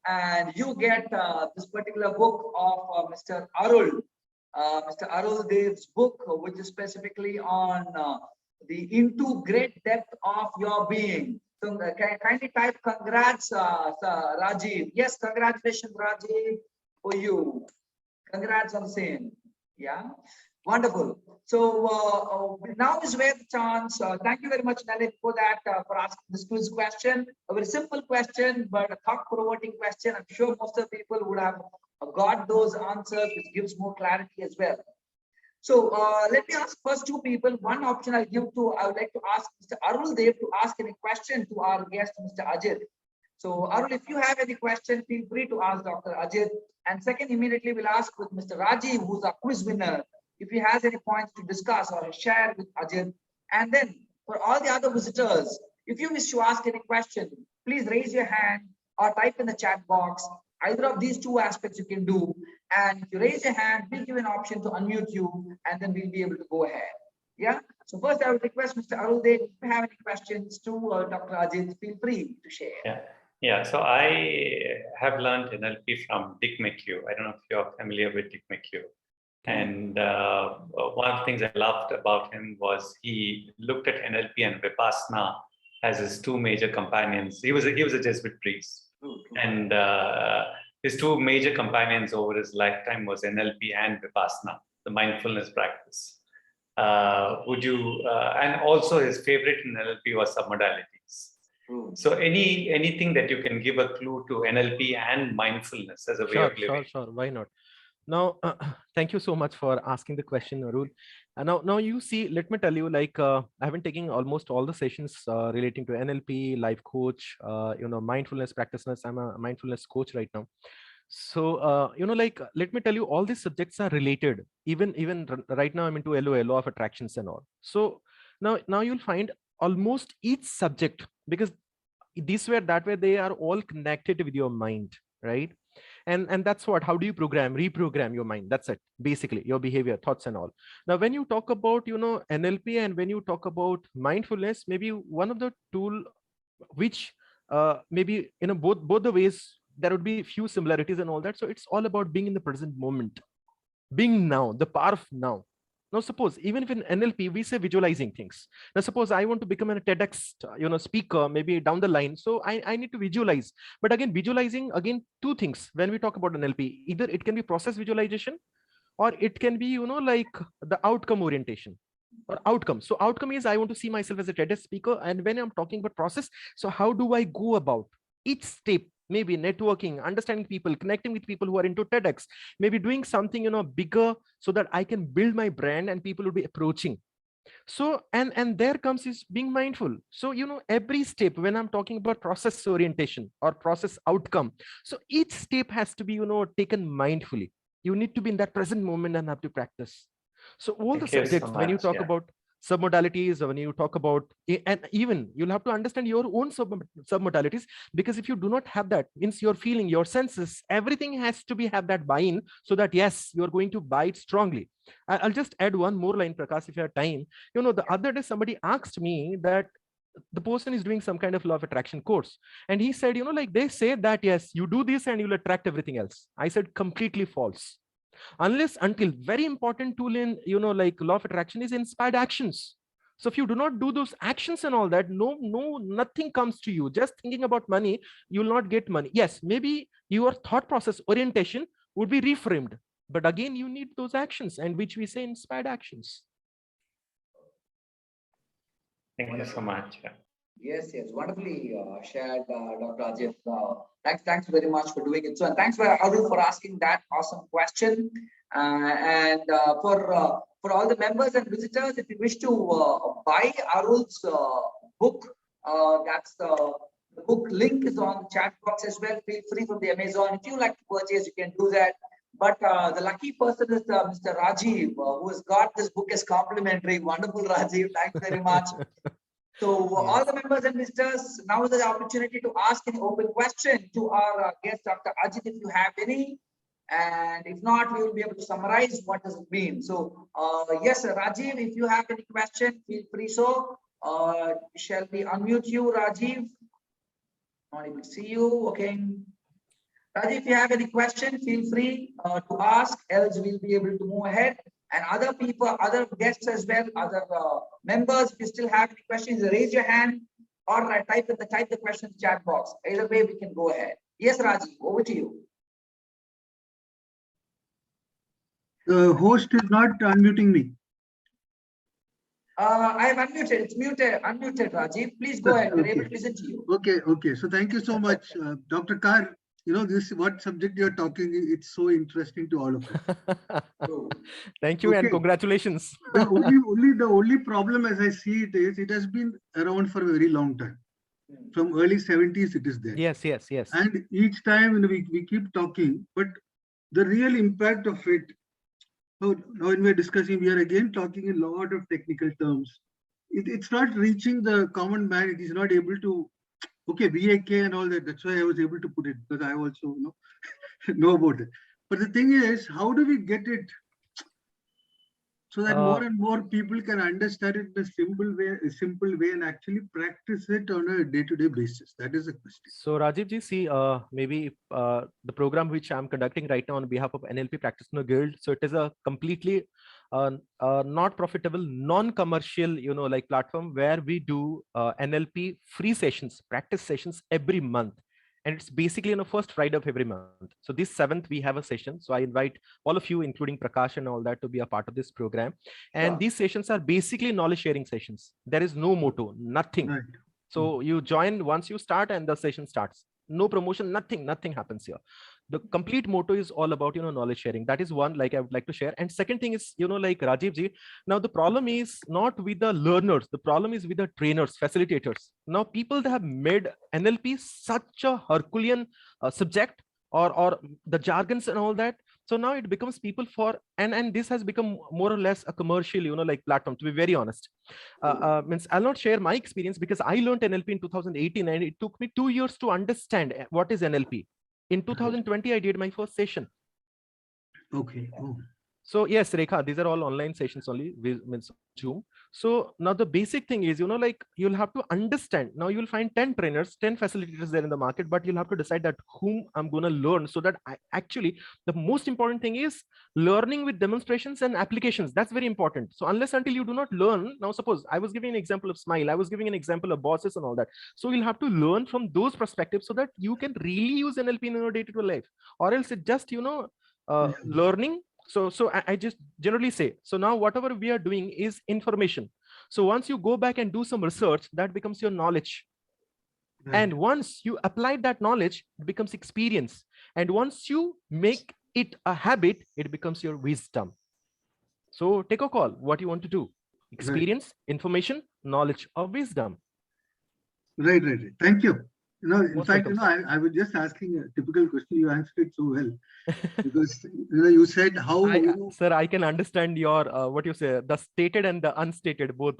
And you get this particular book of Mr. Arul. Mr. Arul Dev's book, which is specifically on the into great depth of your being. So kindly type congrats, Rajiv. Yes, congratulations, Rajiv, for you. Congrats on the same. Yeah, wonderful. So now is where the chance. Thank you very much, Nalin, for that, for asking this quiz question. A very simple question, but a thought-provoking question. I'm sure most of the people would have got those answers, which gives more clarity as well. So let me ask first 2 people. One option I would like to ask Mr. Arul Dev to ask any question to our guest, Mr. Ajit. So Arul, if you have any question, feel free to ask Dr. Ajit. And second, immediately we'll ask with Mr. Rajiv, who's our quiz winner, if he has any points to discuss or share with Ajit. And then for all the other visitors, if you wish to ask any question, please raise your hand or type in the chat box. Either of these 2 aspects you can do. And if you raise your hand, we'll give an option to unmute you, and then we'll be able to go ahead. Yeah. So first, I would request Mr. Arul Dev, if you have any questions to Dr. Ajit, feel free to share. Yeah. So I have learned NLP from Dick McHugh. I don't know if you're familiar with Dick McHugh. And one of the things I loved about him was he looked at NLP and Vipassana as his 2 major companions. He was a Jesuit priest. And his 2 major companions over his lifetime was NLP and Vipassana, the mindfulness practice. And also his favorite in NLP was submodalities. So anything that you can give a clue to NLP and mindfulness as a way of living. Sure. Why not? Now, thank you so much for asking the question, Arul. Now you see, let me tell you, like I've been taking almost all the sessions relating to NLP, life coach, mindfulness practitioners. I'm a mindfulness coach right now. So, let me tell you, all these subjects are related. Even right now, I'm into law of attractions and all. So now you'll find almost each subject, because this way, that way, they are all connected with your mind, right? And that's what, how do you reprogram your mind? That's it, basically, your behavior, thoughts and all. Now, when you talk about, NLP, and when you talk about mindfulness, maybe one of the tool which maybe, both the ways, there would be few similarities and all that. So it's all about being in the present moment, being now, the power of now. Now, suppose even if in NLP, we say visualizing things. Now, suppose I want to become a TEDx, speaker, maybe down the line. So I need to visualize. But again, visualizing, again, 2 things when we talk about NLP. Either it can be process visualization, or it can be, like the outcome orientation or outcome. So outcome is I want to see myself as a TEDx speaker. And when I'm talking about process, so how do I go about each step? Maybe networking, understanding people, connecting with people who are into TEDx, maybe doing something, bigger, so that I can build my brand and people will be approaching. So, and there comes is being mindful. So, every step when I'm talking about process orientation or process outcome, so each step has to be, taken mindfully. You need to be in that present moment and have to practice. So all the subjects, when you talk about submodalities, when you talk about, and even you'll have to understand your own submodalities, because if you do not have that, means your feeling, your senses, everything has to be have that buy-in, so that yes, you're going to buy it strongly. I'll just add one more line, Prakash, if you have time. You know, the other day somebody asked me that the person is doing some kind of law of attraction course, and he said, you know, like they say that yes, you do this and you'll attract everything else. I said completely false. Unless until, very important tool in, you know, like law of attraction is inspired actions. So if you do not do those actions and all that, nothing comes to you. Just thinking about money, you will not get money. Yes, maybe your thought process orientation would be reframed, but again, you need those actions, and which we say inspired actions. Thank you so much. Yes, wonderfully shared, Dr. Ajit. Thanks very much for doing it. So, and thanks for Arul for asking that awesome question. And for all the members and visitors, if you wish to buy Arul's book, that's the book link is on the chat box as well. Feel free from the Amazon. If you like to purchase, you can do that. But the lucky person is Mr. Rajiv, who has got this book as complimentary. Wonderful, Rajiv. Thanks very much. So all the members and visitors, now is the opportunity to ask an open question to our guest, Dr. Ajit, if you have any. And if not, we will be able to summarize what does it mean. So yes, Rajiv, if you have any question, feel free. So shall we unmute you, Rajiv? Not able to see you. Okay. Rajiv, if you have any question, feel free to ask, else we'll be able to move ahead. And other people, other guests as well, other members, if you still have any questions, raise your hand or type the question chat box. Either way, we can go ahead. Yes, Rajiv, over to you. The host is not unmuting me. I have unmuted. It's unmuted, Rajiv. Please go ahead. We're able to listen to you. Okay. So thank you so much, Dr. Kar. You know, what subject you're talking, it's so interesting to all of us. Thank you, and congratulations. The only problem, as I see it, is it has been around for a very long time. From early 70s, it is there. Yes. And each time we keep talking, but the real impact of it, now when we're discussing, we are again talking a lot of technical terms. It's not reaching the common man. It is not able to, okay, VAK and all that. That's why I was able to put it, because I also know about it. But the thing is, how do we get it so that more and more people can understand it in a simple way and actually practice it on a day-to-day basis? That is the question. So Rajiv ji, see, maybe the program which I'm conducting right now on behalf of NLP Practitioner Guild. So it is a completely not profitable, non-commercial, like platform where we do NLP free sessions, practice sessions every month. And it's basically on the first Friday of every month. So this 7th, we have a session. So I invite all of you, including Prakash and all that, to be a part of this program. And these sessions are basically knowledge sharing sessions. There is no motto, nothing. Right. So you join once you start and the session starts. No promotion, nothing happens here. The complete motto is all about, knowledge sharing. That is one, like I would like to share. And second thing is, like Rajiv ji, now the problem is not with the learners. The problem is with the trainers, facilitators. Now people that have made NLP such a Herculean subject or the jargons and all that. So now it becomes people for, and this has become more or less a commercial, like platform, to be very honest. Means I'll not share my experience because I learned NLP in 2018 and it took me 2 years to understand what is NLP. In 2020, I did my first session. Okay. Oh. So yes, Rekha, these are all online sessions only, means Zoom. So now the basic thing is, like you'll have to understand. Now you'll find 10 trainers, 10 facilitators there in the market, but you'll have to decide that whom I'm going to learn, so that actually the most important thing is learning with demonstrations and applications. That's very important. So unless until you do not learn, now suppose I was giving an example of Smile, I was giving an example of bosses and all that. So you'll have to learn from those perspectives so that you can really use NLP in your day-to-day life, or else it just, learning. So I just generally say, so now whatever we are doing is information. So once you go back and do some research, that becomes your knowledge. Right. And once you apply that knowledge, it becomes experience. And once you make it a habit, it becomes your wisdom. So take a call, what you want to do. Experience, right. Information, knowledge, or wisdom. Right. Thank you. In Most fact, welcome, I was just asking a typical question. You answered it so well because you said how Sir, I can understand your what you say, the stated and the unstated both.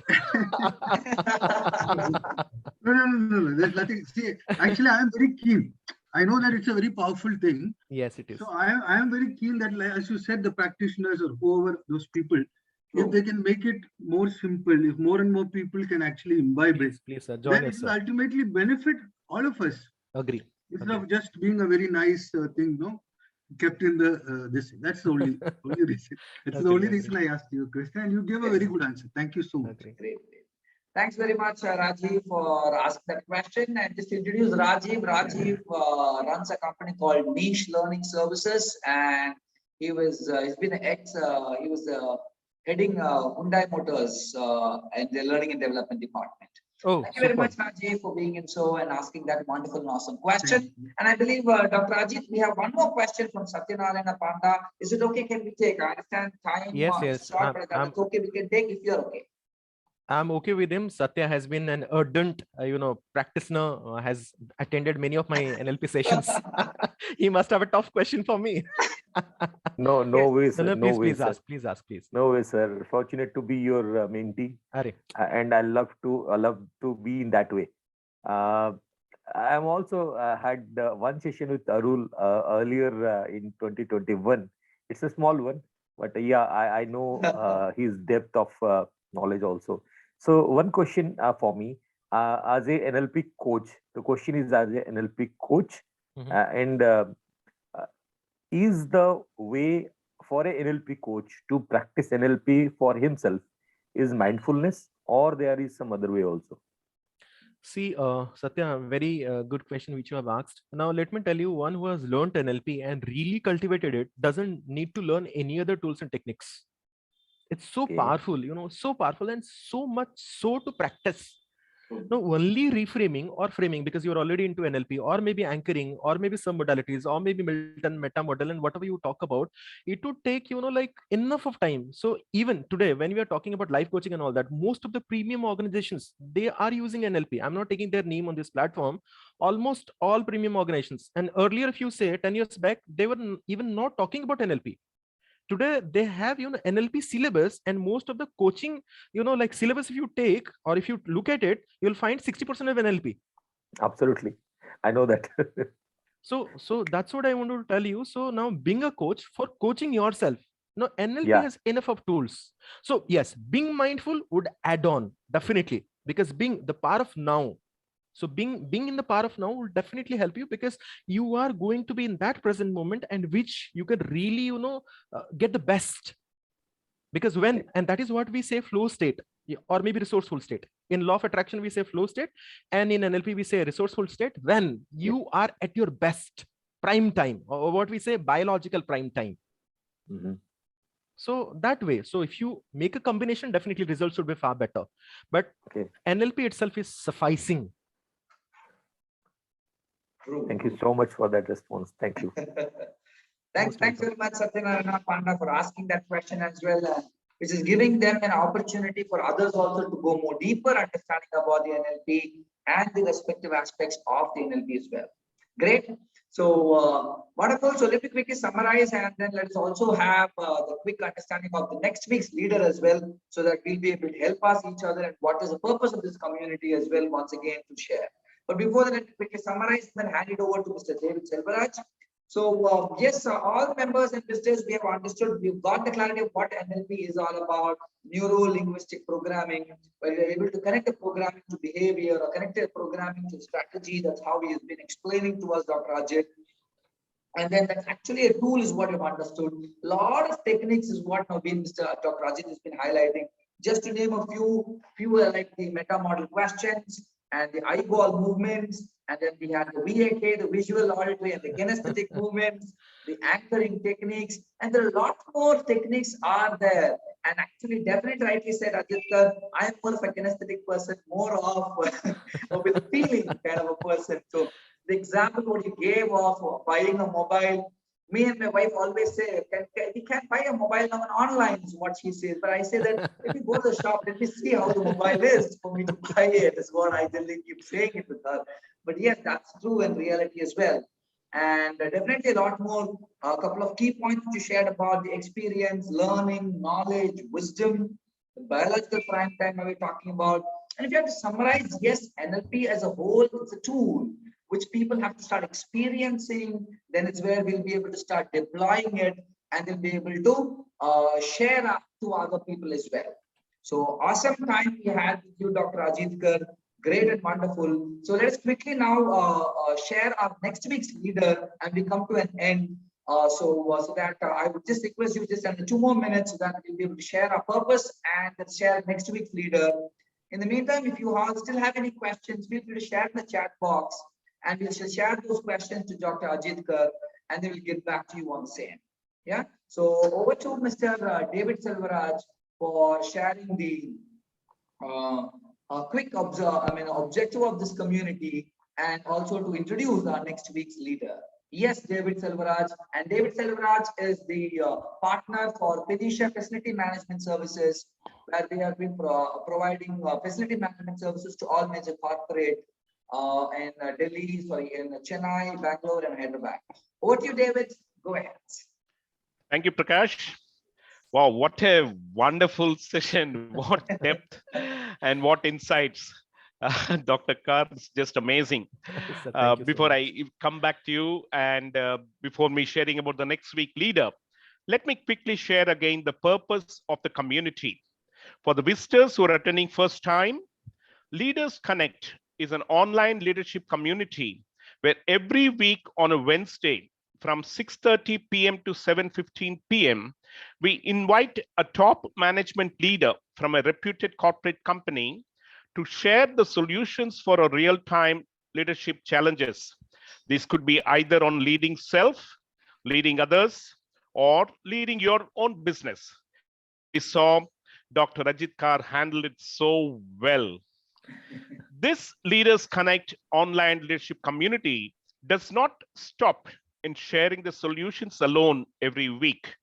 No. There's nothing. See, actually, I am very keen. I know that it's a very powerful thing. Yes, it is. So I am very keen that, like, as you said, the practitioners or whoever those people, if they can make it more simple, if more and more people can actually imbibe it, Please, sir, then join it us, will sir. ultimately benefit all of us. Agree. Instead of just being a very nice thing, kept in the this. That's the only reason. That's the only Agree. reason I asked you a question, and you gave a very good answer. Thank you so much. Agree. Great. Thanks very much, Rajiv, for asking that question. And just to introduce Rajiv, Rajiv runs a company called Niche Learning Services, and he was heading Hyundai Motors and the Learning and Development Department. Oh, Thank you very superb. much, Rajiv, for being in so and asking that wonderful and awesome question. And I believe, Dr. Ajit, we have one more question from Satyanarayana Panda. Is it okay? Can we take? I understand time Yes. is short, but that's okay. We can take if you're okay. I'm okay with him. Satya has been an ardent, practitioner, has attended many of my NLP sessions. He must have a tough question for me. No way, sir. No, please sir. ask. Please ask, please. No way, sir. Fortunate to be your mentee, and I love to be in that way. I'm also had one session with Arul earlier in 2021. It's a small one, but yeah, I know his depth of knowledge also. So one question for me, as a NLP coach, the question is, as a NLP coach, and is the way for a NLP coach to practice NLP for himself is mindfulness, or there is some other way also? See, Satya, very good question which you have asked. Now, let me tell you, one who has learned NLP and really cultivated it doesn't need to learn any other tools and techniques. It's so powerful, so powerful, and so much so to practice. No, only reframing or framing, because you're already into NLP, or maybe anchoring, or maybe some modalities, or maybe Milton meta model, and whatever you talk about, it would take, like enough of time. So even today, when we are talking about life coaching and all that, most of the premium organizations, they are using NLP. I'm not taking their name on this platform. Almost all premium organizations. And earlier, if you say 10 years back, they were even not talking about NLP. Today they have NLP syllabus, and most of the coaching like syllabus, if you take or if you look at it, you'll find 60% of NLP. Absolutely, I know that. so that's what I want to tell you. So now, being a coach, for coaching yourself, NLP has enough of tools. So yes, being mindful would add on, definitely, because being the power of now. So being in the power of now will definitely help you, because you are going to be in that present moment, and which you can really, get the best. Because and that is what we say flow state, or maybe resourceful state. In law of attraction, we say flow state, and in NLP, we say resourceful state, when you are at your best prime time, or what we say biological prime time. So that way, so if you make a combination, definitely results should be far better. But NLP itself is sufficing. Thank you so much for that response. Thank you. Thanks very much, Satyanarayana Panda, for asking that question as well, which is giving them an opportunity for others also to go more deeper understanding about the NLP and the respective aspects of the NLP as well. Great. So wonderful. So let me quickly summarize, and then let's also have the quick understanding of the next week's leader as well, so that we'll be able to help us each other and what is the purpose of this community as well, once again, to share. But before that, let me quickly summarize and then hand it over to Mr. David Selvaraj. So yes, all members and visitors, we have understood, we've got the clarity of what NLP is all about, neuro-linguistic programming, where you're able to connect the programming to behavior or connect the programming to strategy. That's how he has been explaining to us, Dr. Ajit. And then that's actually a tool is what you've understood. A lot of techniques is what now been Mr. Dr. Ajit has been highlighting. Just to name a few like the meta model questions and the eyeball movements, and then we had the VAK, the visual, auditory, and the kinesthetic movements, the anchoring techniques, and there are a lot more techniques are there. And actually, definitely rightly said, Ajit, I am more of a kinesthetic person, more of with a feeling kind of a person. So the example what you gave of buying a mobile, me and my wife always say, we can't buy a mobile now online, is what she says. But I say that if you go to the shop, let me see how the mobile is for me to buy it, is what I generally keep saying it with her. But yes, that's true in reality as well. And definitely a lot more, a couple of key points you shared about the experience, learning, knowledge, wisdom, the biological prime time we're talking about. And if you have to summarize, yes, NLP as a whole, it's a tool which people have to start experiencing. Then it's where we'll be able to start deploying it, and they'll be able to share up to other people as well. So awesome time we had with you, Dr. Ajit Kar. Great and wonderful. So let's quickly now share our next week's leader, and we come to an end. So that I would just request you just under 2 more minutes so that we'll be able to share our purpose and share next week's leader. In the meantime, if you all still have any questions, feel free to share in the chat box, and we shall share those questions to Dr. Ajit Kar, and then we'll get back to you on the same. Yeah. So over to Mr. David Selvaraj for sharing the quick objective of this community, and also to introduce our next week's leader. Yes, David Selvaraj. And David Selvaraj is the partner for Finisha Facility Management Services, where they have been providing facility management services to all major corporate in Delhi, in Chennai, Bangalore, and Hyderabad. Over to you, David. Go ahead. Thank you, Prakash. Wow, what a wonderful session. What depth and what insights. Dr. Kar is just amazing. Before I come back to you, and before me sharing about the next week leader, let me quickly share again the purpose of the community. For the visitors who are attending first time, Leaders Connect is an online leadership community where every week on a Wednesday from 6:30 p.m. to 7:15 p.m., we invite a top management leader from a reputed corporate company to share the solutions for a real-time leadership challenges. This could be either on leading self, leading others, or leading your own business. We saw Dr. Ajit Kar handle it so well. This Leaders Connect online leadership community does not stop in sharing the solutions alone every week,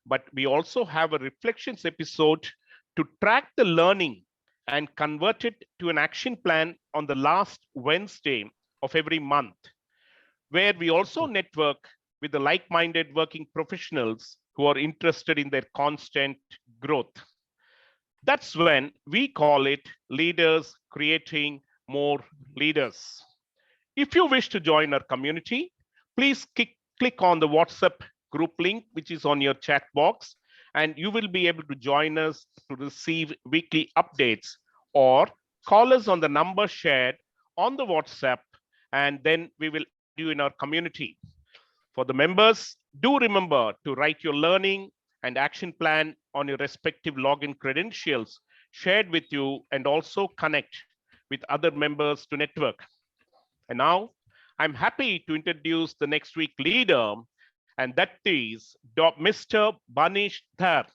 but we also have a reflections episode to track the learning and convert it to an action plan on the last Wednesday of every month, where we also network with the like-minded working professionals who are interested in their constant growth. That's when we call it Leaders Creating More Leaders. If you wish to join our community, please click on the WhatsApp group link, which is on your chat box, and you will be able to join us to receive weekly updates, or call us on the number shared on the WhatsApp, and then we will add you in our community. For the members, do remember to write your learning and action plan on your respective login credentials shared with you, and also connect with other members to network. And now I'm happy to introduce the next week leader, and that is Mr. Banish Dhar.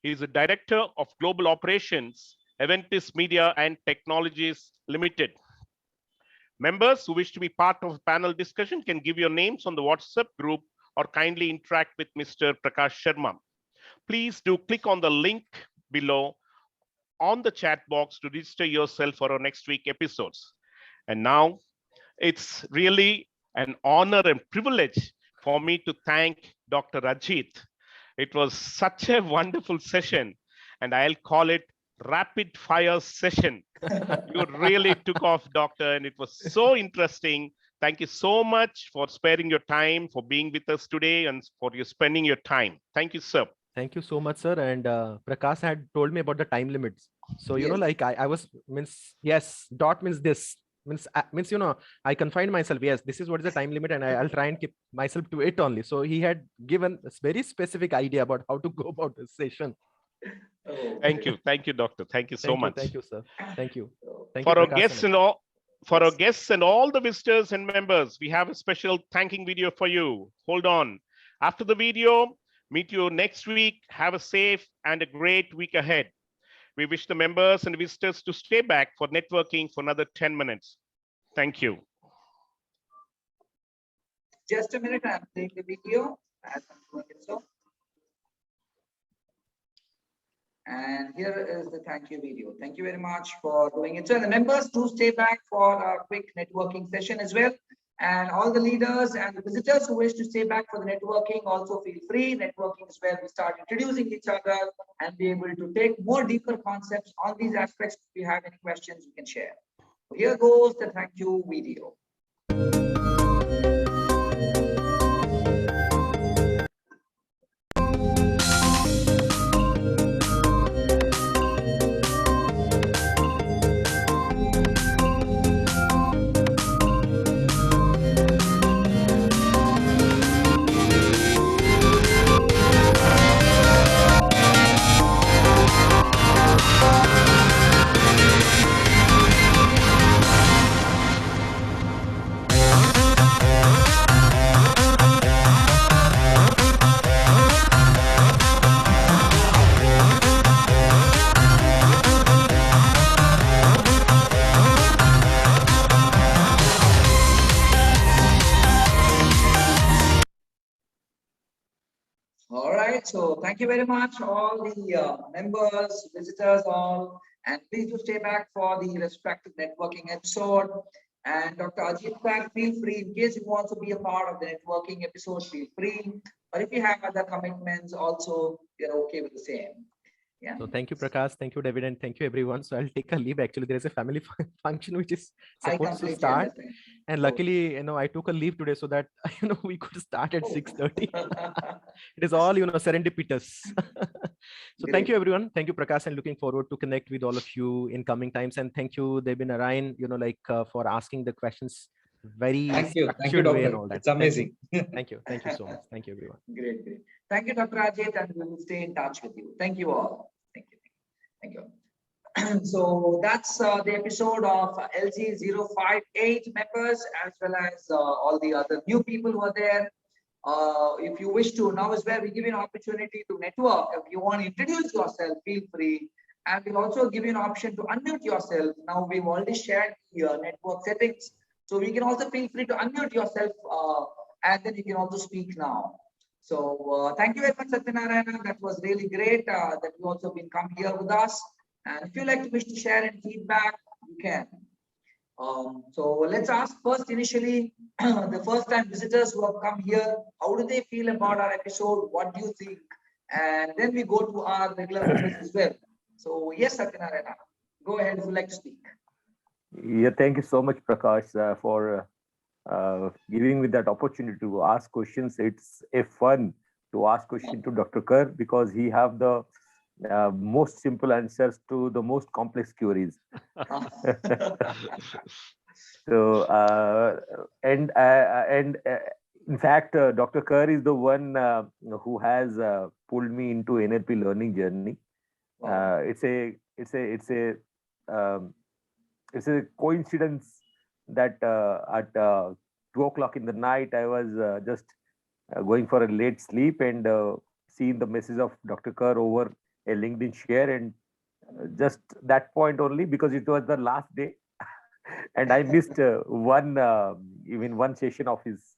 He is the Director of Global Operations, Aventis Media and Technologies Limited. Members who wish to be part of a panel discussion can give your names on the WhatsApp group or kindly interact with Mr. Prakash Sharma. Please do click on the link below on the chat box to register yourself for our next week episodes. And now it's really an honor and privilege for me to thank Dr. Ajit. It was such a wonderful session, and I'll call it rapid fire session. You really took off, Doctor, and it was so interesting. Thank you so much for sparing your time, for being with us today, and for you spending your time. Thank you, sir. Thank you so much, sir. And Prakash had told me about the time limits. So, you know, like I was, yes, dot means this. Means, you know, I confined myself. Yes, this is what is the time limit, and I'll try and keep myself to it only. So he had given a very specific idea about how to go about this session. Thank you, Doctor. Thank you so much. Thank you, sir. Thank you. For our guests and all, our guests and all the visitors and members, we have a special thanking video for you. Hold on. After the video, meet you next week. Have a safe and a great week ahead. We wish the members and visitors to stay back for networking for another 10 minutes. Thank you. Just a minute, I'm playing the video. And here is the thank you video. Thank you very much for doing it. So the members do stay back for a quick networking session as well. And all the leaders and the visitors who wish to stay back for the networking also feel free. Networking is where we start introducing each other and be able to take more deeper concepts on these aspects. If you have any questions, you can share. So here goes the thank you video. All right, so thank you very much, all the members, visitors, all, and please do stay back for the respective networking episode. And Dr. Ajit Kar, feel free, in case you want to be a part of the networking episode, feel free. But if you have other commitments, also, you're okay with the same. Yeah. So thank you, Prakash. Thank you, David, and thank you, everyone. So I'll take a leave. Actually, there is a family function which is supposed to start, understand. and luckily, I took a leave today so that we could start at 6:30. It is all serendipitous. So thank you, everyone. Thank you, Prakash, and looking forward to connect with all of you in coming times. And thank you, Debin Narayan, for asking the questions very Thank you, structured way doctor. and all that. It's amazing. Thank you so much. Thank you, everyone. Great. Thank you, Dr. Ajit, and we will stay in touch with you. Thank you all. Thank you. So that's the episode of LG058 members, as well as all the other new people who are there. If you wish to, now is where we give you an opportunity to network. If you want to introduce yourself, feel free. And we'll also give you an option to unmute yourself. Now we've already shared your network settings. So you can also feel free to unmute yourself and then you can also speak now. So thank you very much, Satyanarayana. That was really great that you also been come here with us. And if you like to wish to share any feedback, you can. So let's ask first initially, the first time visitors who have come here, how do they feel about our episode? What do you think? And then we go to our regular members as well. So yes, Satyanarayana, go ahead if you'd like to speak. Yeah, thank you so much, Prakash, for giving me that opportunity to ask questions. It's a fun to ask question to Dr. Kar because he have the most simple answers to the most complex queries. So in fact, Dr. Kar is the one who has pulled me into NLP learning journey. Wow. It's a coincidence that at 2 o'clock in the night, I was just going for a late sleep and seeing the message of Dr. Kar over a LinkedIn share, and just that point only, because it was the last day and I missed even one session of his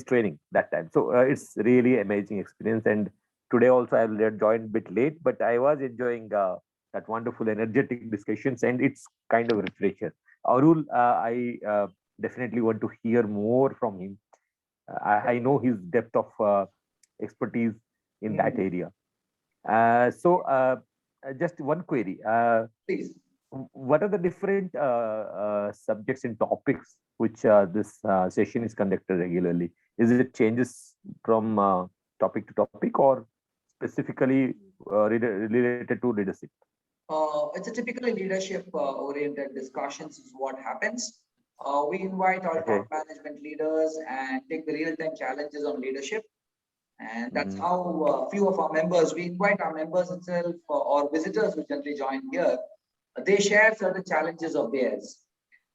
training that time. So it's really amazing experience. And today also I will join a bit late, but I was enjoying that wonderful energetic discussions, and it's kind of a refresher. Arul, I definitely want to hear more from him. I know his depth of expertise in that area. So just one query. Please. What are the different subjects and topics which this session is conducted regularly? Is it changes from topic to topic, or specifically related to leadership? It's a typically leadership oriented discussions is what happens. We invite our top management leaders and take the real-time challenges on leadership. And that's how few of our members, we invite our members itself or visitors who generally join here. They share certain challenges of theirs.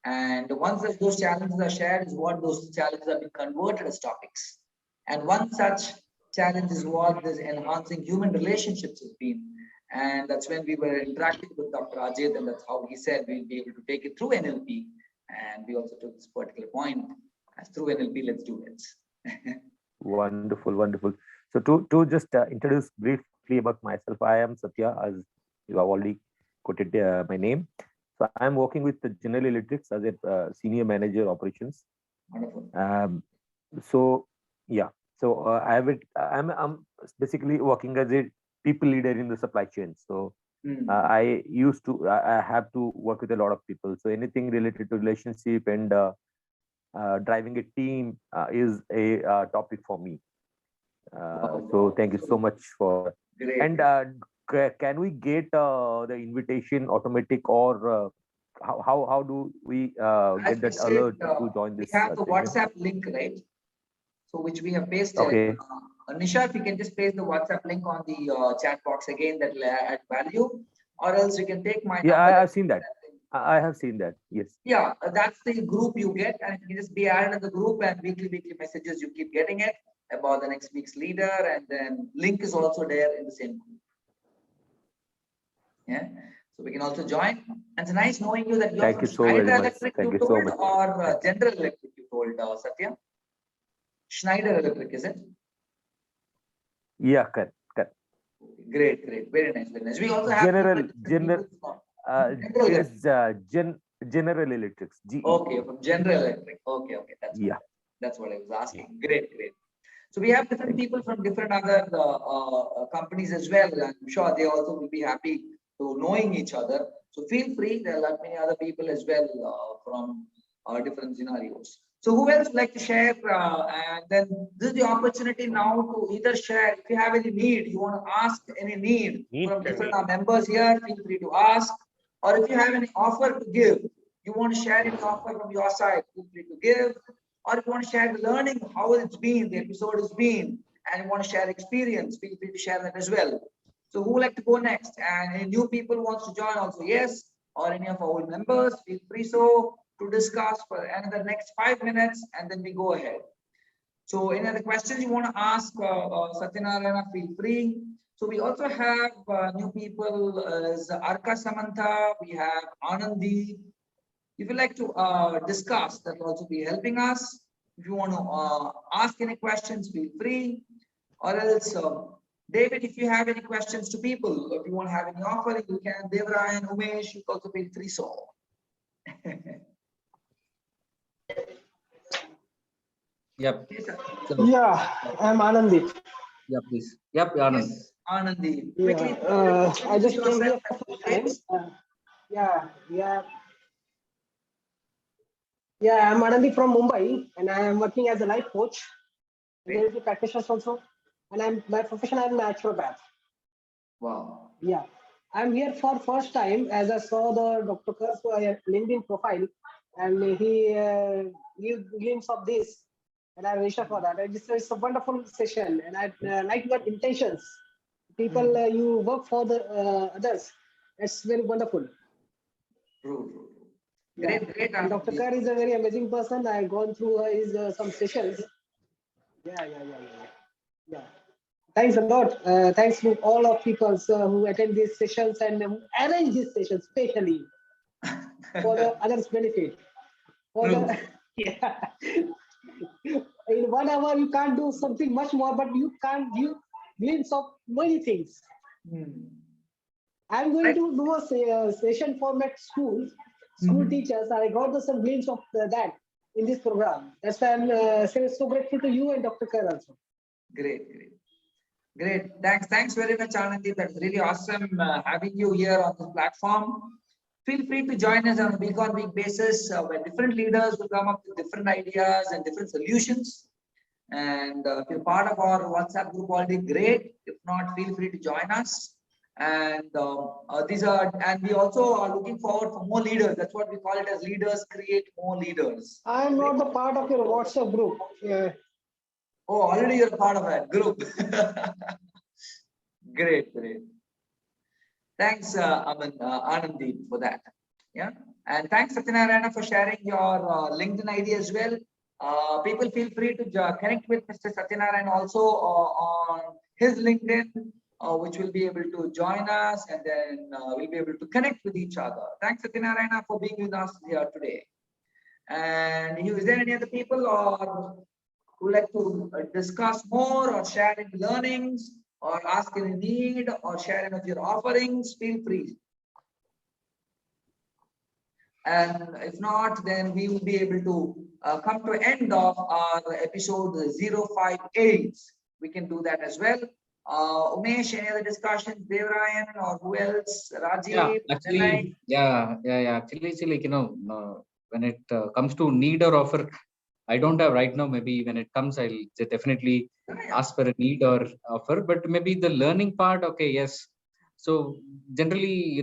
And once those challenges are shared is what those challenges have been converted as topics. And one such challenge is what this enhancing human relationships has been. And that's when we were interacting with Dr. Ajit, and that's how he said we'll be able to take it through NLP. And we also took this particular point as through NLP, let's do it. Wonderful, wonderful. So to just introduce brief briefly about myself. I am Satya, as you have already quoted my name. So I am working with the General Electric as a senior manager operations. Wonderful. So yeah, so I'm basically working as a people leader in the supply chain. So I have to work with a lot of people. So anything related to relationship and driving a team is a topic for me. So thank you so much for. Great. And can we get the invitation automatic, or how do we get that alert to join this? We have the session? WhatsApp link, right? So which we have pasted. Okay. Nisha, if you can just paste the WhatsApp link on the chat box again, that will add value. Or else you can take my Yeah, number. I have seen that. I have seen that. Yes. Yeah, that's the group you get, and you can just be added in the group, and weekly messages you keep getting it about the next week's leader, and then link is also there in the same group. Yeah, so we can also join. And it's nice knowing you that you're Thank from you so very Schneider much. Electric, Thank you you so told, much. or General Electric, you told, Satya? Schneider Electric, is it? Yeah, correct. Great, great, very nice, very nice. We also have General General General Electrics. GE. Okay, from General Electric. Okay, that's what I was asking. Great. So we have different people from different other companies as well. I'm sure they also will be happy to knowing each other. So feel free. There are a lot many other people as well from different scenarios. So who else would like to share? And then this is the opportunity now to either share. If you have any need, you want to ask any need from different members here, feel free to ask. Or if you have any offer to give, you want to share any offer from your side, feel free to give. Or if you want to share the learning, how it's been, the episode has been, and you want to share experience, feel free to share that as well. So who would like to go next? And any new people wants to join also, yes. Or any of our old members, feel free so to discuss for another next 5 minutes, and then we go ahead. So any other questions you want to ask Satyanarayana, feel free. So we also have new people as Arka Samantha, we have Anandi. If you like to discuss, that will also be helping us. If you want to ask any questions, feel free. Or else, David, if you have any questions to people, if you want to have any offer, you can. Devra and Umesh, you can also feel free so. Yep. Yeah, I'm Anandi. Yeah, please. Yep, Anand. Yes, Anandi. Yeah, Quickly, I just came here for the first time. Yeah, I'm Anandi from Mumbai, and I am working as a life coach, NLP practitioner also, and my profession is naturopath. Wow. Yeah, I'm here for first time as I saw the Dr. Kar's LinkedIn profile, and he gave glimpse of this, and I registered for that. It's a wonderful session, and I like your intentions. People, you work for the others. It's very wonderful. True. Yeah. Great. And Dr. Kar is a very amazing person. I've gone through his some sessions. Yeah. Thanks a lot. Thanks to all of people who attend these sessions and arrange these sessions, especially for the others' benefit. In 1 hour, you can't do something much more, but you can't give glimpse of many things. I'm going to do a session format school teachers. I got some glimpse of that in this program. That's why I'm so grateful to you and Dr. Kar also. Great. Thanks very much, Anandi. That's really awesome having you here on this platform. Feel free to join us on a week-on-week basis where different leaders will come up with different ideas and different solutions. And if you're part of our WhatsApp group already, great. If not, feel free to join us. And we also are looking forward for more leaders. That's what we call it as leaders create more leaders. I'm not the part of your WhatsApp group. Yeah. Oh, already you're a part of that group. Great. Thanks, Anandi, for that. Yeah, and thanks, Satyanarayana, for sharing your LinkedIn ID as well. People feel free to connect with Mr. Satyanarayana also on his LinkedIn, which will be able to join us, and then we'll be able to connect with each other. Thanks, Satyanarayana, for being with us here today. And is there any other people or who like to discuss more or share any learnings or ask any need or share any of your offerings, feel free. And if not, then we will be able to come to end of our episode 058. We can do that as well. Umesh, any other discussions? Devarayan or who else? Rajiv? Actually, Actually, it's like, when it comes to need or offer, I don't have right now. Maybe when it comes, I'll definitely ask for a need or offer. But maybe the learning part, okay, yes. So generally,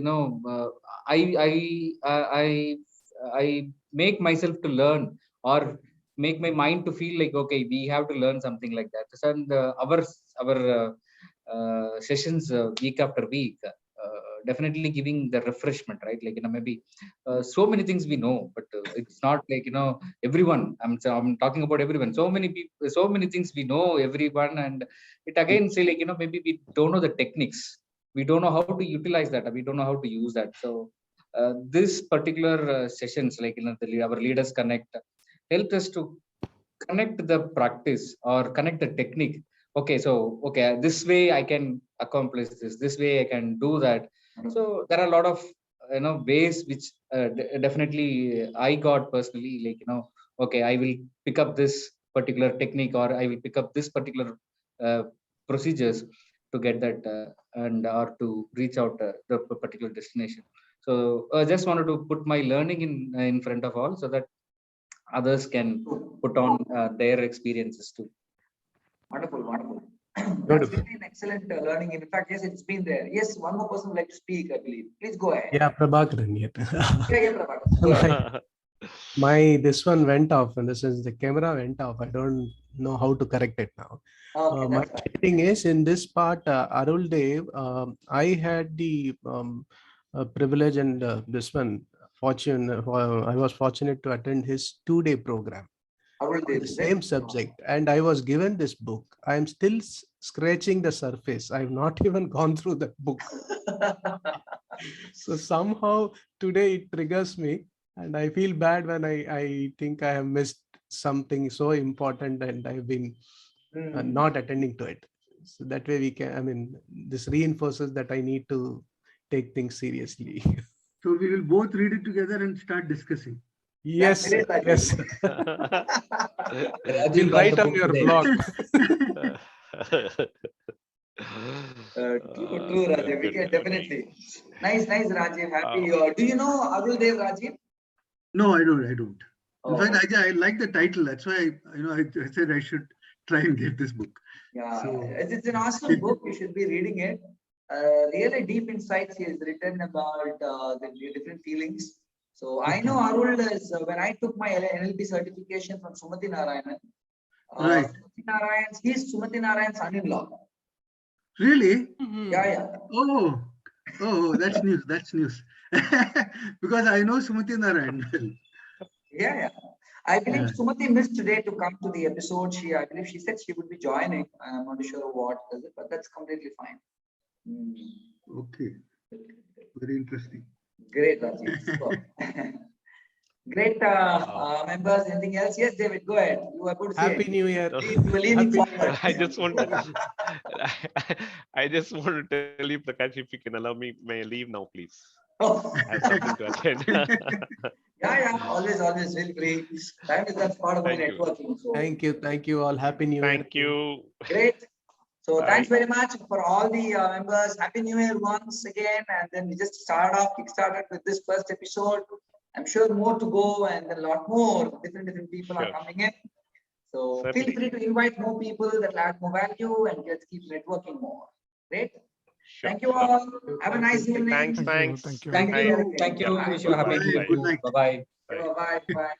I make myself to learn or make my mind to feel like, okay, we have to learn something like that. So our sessions week after week, definitely giving the refreshment, right? Like, maybe so many things we know, but it's not like, everyone. I'm talking about everyone. So many people, so many things we know, everyone, and it again say like, maybe we don't know the techniques. We don't know how to utilize that. We don't know how to use that. So this particular sessions, like, our leaders connect, helped us to connect the practice or connect the technique. Okay, so this way I can accomplish this way I can do that. So there are a lot of ways which definitely I got personally, like, okay, I will pick up this particular technique, or I will pick up this particular procedures to get that and or to reach out the particular destination. So I just wanted to put my learning in front of all, so that others can put on their experiences too. Wonderful, wonderful. That's been an excellent learning. In fact, yes, it's been there. Yes, one more person would like to speak, I believe. Please go ahead. Yeah, Prabhakaran. Prabhakaran. Go ahead. This one went off, and this is the camera went off. I don't know how to correct it now. Okay, My thing is, in this part, Arul Dev, I had the privilege and this one fortune. I was fortunate to attend his 2-day program. The same subject, and I was given this book. I am still scratching the surface. I have not even gone through the book. So somehow today it triggers me, and I feel bad when I think I have missed something so important and I've been not attending to it. So that way we can, this reinforces that I need to take things seriously. So we will both read it together and start discussing. Yes, yes. We'll write on your blog. True, Rajiv. We can definitely. Nice, Rajiv. Happy. Do you know Arul Dev, Rajiv? No, I don't. In fact, I like the title. That's why I said I should try and get this book. Yeah, it's an awesome book. You should be reading it. Really deep insights he has written about the different feelings. So I know Arul is, when I took my NLP certification from Sumati Narayanan, right. He's Sumati Narayan's son-in-law. Really? Yeah. Oh, that's news. That's news. Because I know Sumati Narayan well. Yeah. I believe Sumati missed today to come to the episode. I believe she said she would be joining. I'm not sure what does it, but that's completely fine. Okay. Very interesting. Great, Rajiv. Great, members. Anything else? Yes, David, go ahead. You are good. Happy New Year. I just want to tell you, Prakash, if you can allow me, may I leave now, please? Oh. I have something to attend. Yeah. Always feel free. That's part of my networking. So. Thank you all. Happy New Year. Thank you. Great. So thanks very much for all the members. Happy New Year once again. And then we just kickstarted with this first episode. I'm sure more to go, and a lot more different people are coming in. So feel free to invite more people that add more value, and let's keep networking more. Great. Sure. Thank you all. Have a nice evening. Thanks. Thank you. Wish you a happy New Year. Good night. Bye-bye. Bye.